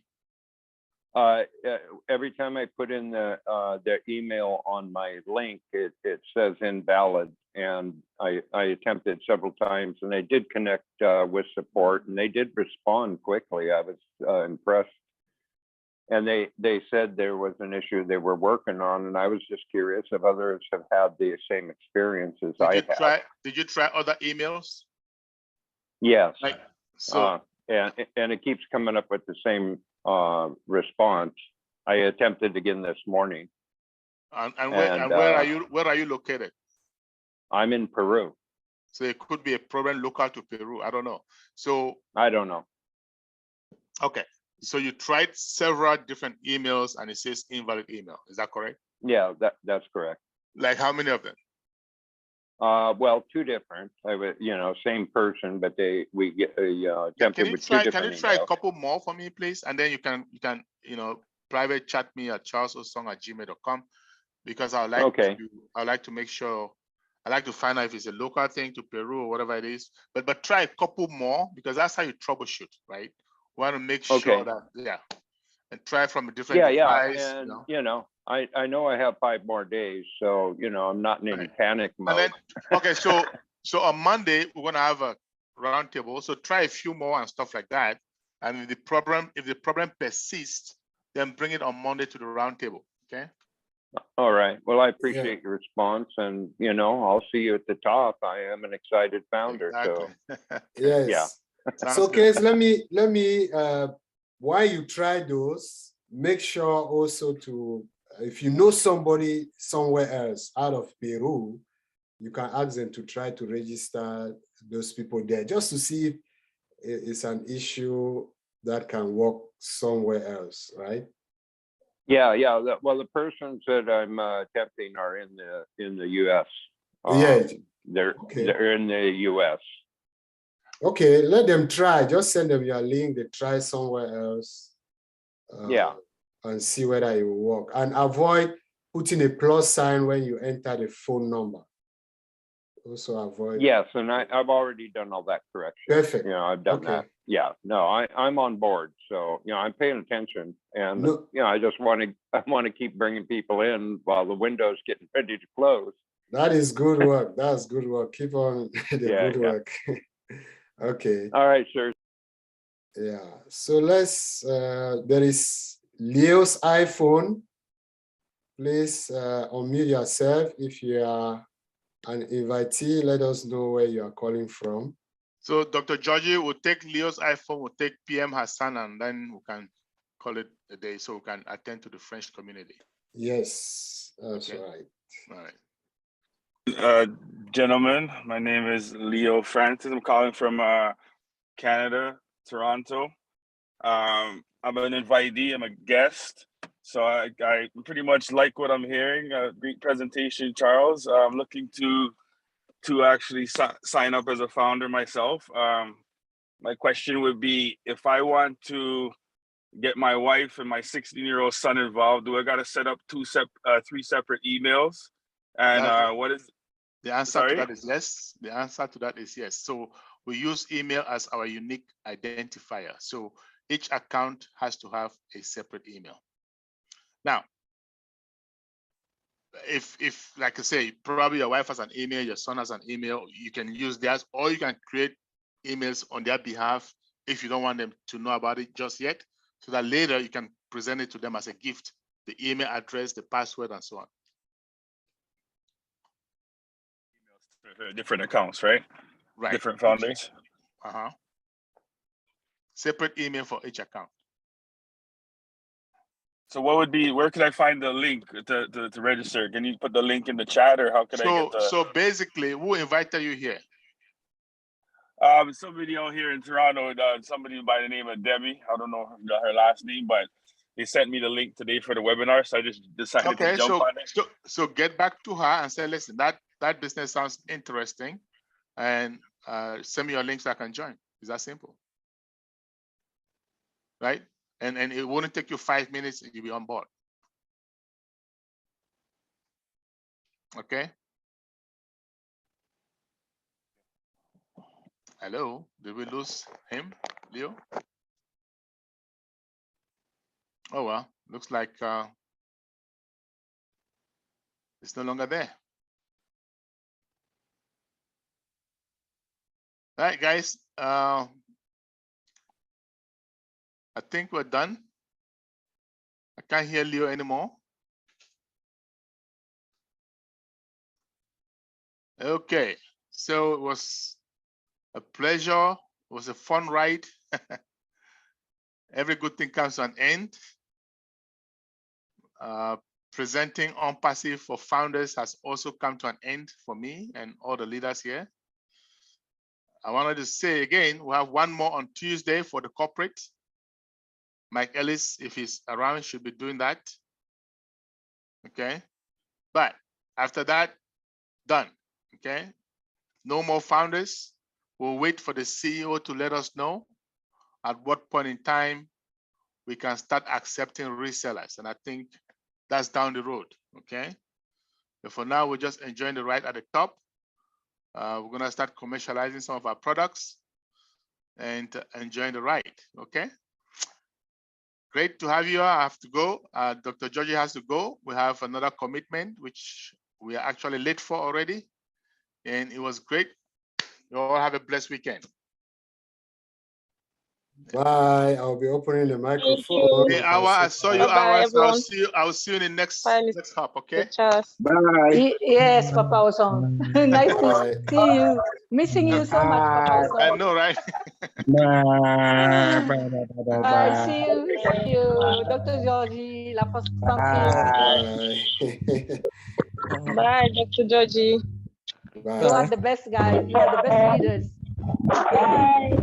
Every time I put in their email on my link, it says invalid. And I attempted several times, and they did connect with support, and they did respond quickly. I was impressed. And they said there was an issue they were working on, and I was just curious if others have had the same experience as I have. Did you try other emails? Yes. So and it keeps coming up with the same response. I attempted again this morning. And where are you located? I'm in Peru. So it could be a problem local to Peru. I don't know. So I don't know. Okay. So you tried several different emails and it says invalid email. Is that correct? Yeah, that's correct. Like how many of them? Well, two different. I would, same person, but we get attempted with two different Can you try a emails. couple more for me, please? And then you can private chat me at charlesosong@gmail.com, because I like to make sure, I like to find out if it's a local thing to Peru or whatever it is. But try a couple more, because that's how you troubleshoot, right? We want to make sure that and try from a different device. And I know I have 5 more days, so I'm not in any panic mode. And then, so on Monday we're gonna have a roundtable. So try a few more and stuff like that. And if the problem persists, then bring it on Monday to the roundtable. Okay. All right. Well, I appreciate your response, and I'll see you at the top. I am an excited founder. Exactly. So Yes. yeah. So, Case, let me while you try those, make sure also to, if you know somebody somewhere else out of Peru, you can ask them to try to register those people there, just to see if it's an issue that can work somewhere else, right? Yeah. Well, the persons that I'm attempting are in the U.S. They're in the U.S. Okay, let them try. Just send them your link. They try somewhere else. And see whether it will work. And avoid putting a plus sign when you enter the phone number. Also avoid. Yes, and I've already done all that correction. Perfect. I've done that. Yeah, no, I'm on board. So I'm paying attention, and I just want to keep bringing people in while the window's getting ready to close. That is good work. That's good work. Keep on the good work. Okay. All right, sir. Yeah. So let's. There is Leo's iPhone. Please unmute yourself. If you are an invitee, let us know where you are calling from. So Dr. Georgie will take Leo's iPhone, will take PM Hassan, and then we can call it a day, so we can attend to the French community. Yes, that's right. All right. Gentlemen, my name is Leo Francis. I'm calling from Canada, Toronto. I'm an invitee, I'm a guest. So I pretty much like what I'm hearing. Great presentation, Charles. I'm looking to actually sign up as a founder myself. My question would be, if I want to get my wife and my 16-year-old son involved, do I got to set up 3 separate emails? And what is the answer to that is yes. The answer to that is yes. So we use email as our unique identifier. So each account has to have a separate email. Now, if like I say, probably your wife has an email, your son has an email, you can use theirs, or you can create emails on their behalf if you don't want them to know about it just yet, so that later you can present it to them as a gift, the email address, the password, and so on. different accounts, right? Right. Different founders. Separate email for each account. So what would be, where could I find the link to register? Can you put the link in the chat, or how could I get the... So basically, who invited you here? Somebody out here in Toronto, somebody by the name of Debbie. I don't know her last name, but they sent me the link today for the webinar, so I just decided to jump on it. So get back to her and say, listen, that business sounds interesting, and send me your link so I can join. It's that simple, right? And it wouldn't take you 5 minutes, and you'll be on board. Okay. Hello, did we lose him, Leo? Oh well, looks like it's no longer there. All right, guys. I think we're done. I can't hear Leo anymore. Okay, so it was a pleasure. It was a fun ride. Every good thing comes to an end. Presenting ONPASSIVE for founders has also come to an end for me and all the leaders here. I wanted to say again, we have one more on Tuesday for the corporate. Mike Ellis, if he's around, should be doing that. Okay. But after that, done. Okay. No more founders. We'll wait for the CEO to let us know at what point in time we can start accepting resellers. And I think that's down the road. Okay. But for now, we're just enjoying the ride at the top. We're going to start commercializing some of our products and enjoying the ride. Okay. Great to have you. I have to go. Dr. Georgie has to go. We have another commitment, which we are actually late for already. And it was great. You all have a blessed weekend. Bye. I'll be opening the microphone. Okay, Awa, I saw you, Awa. So I'll see you in the next hop, okay? Bye. Yes, Papa Osong. Nice to see you. Missing you so much, Papa Osong. I know, right? Bye. See you, Dr. Georgie. La prochaine. Bye, Dr. Georgie. You are the best guy. You are the best leaders. Bye.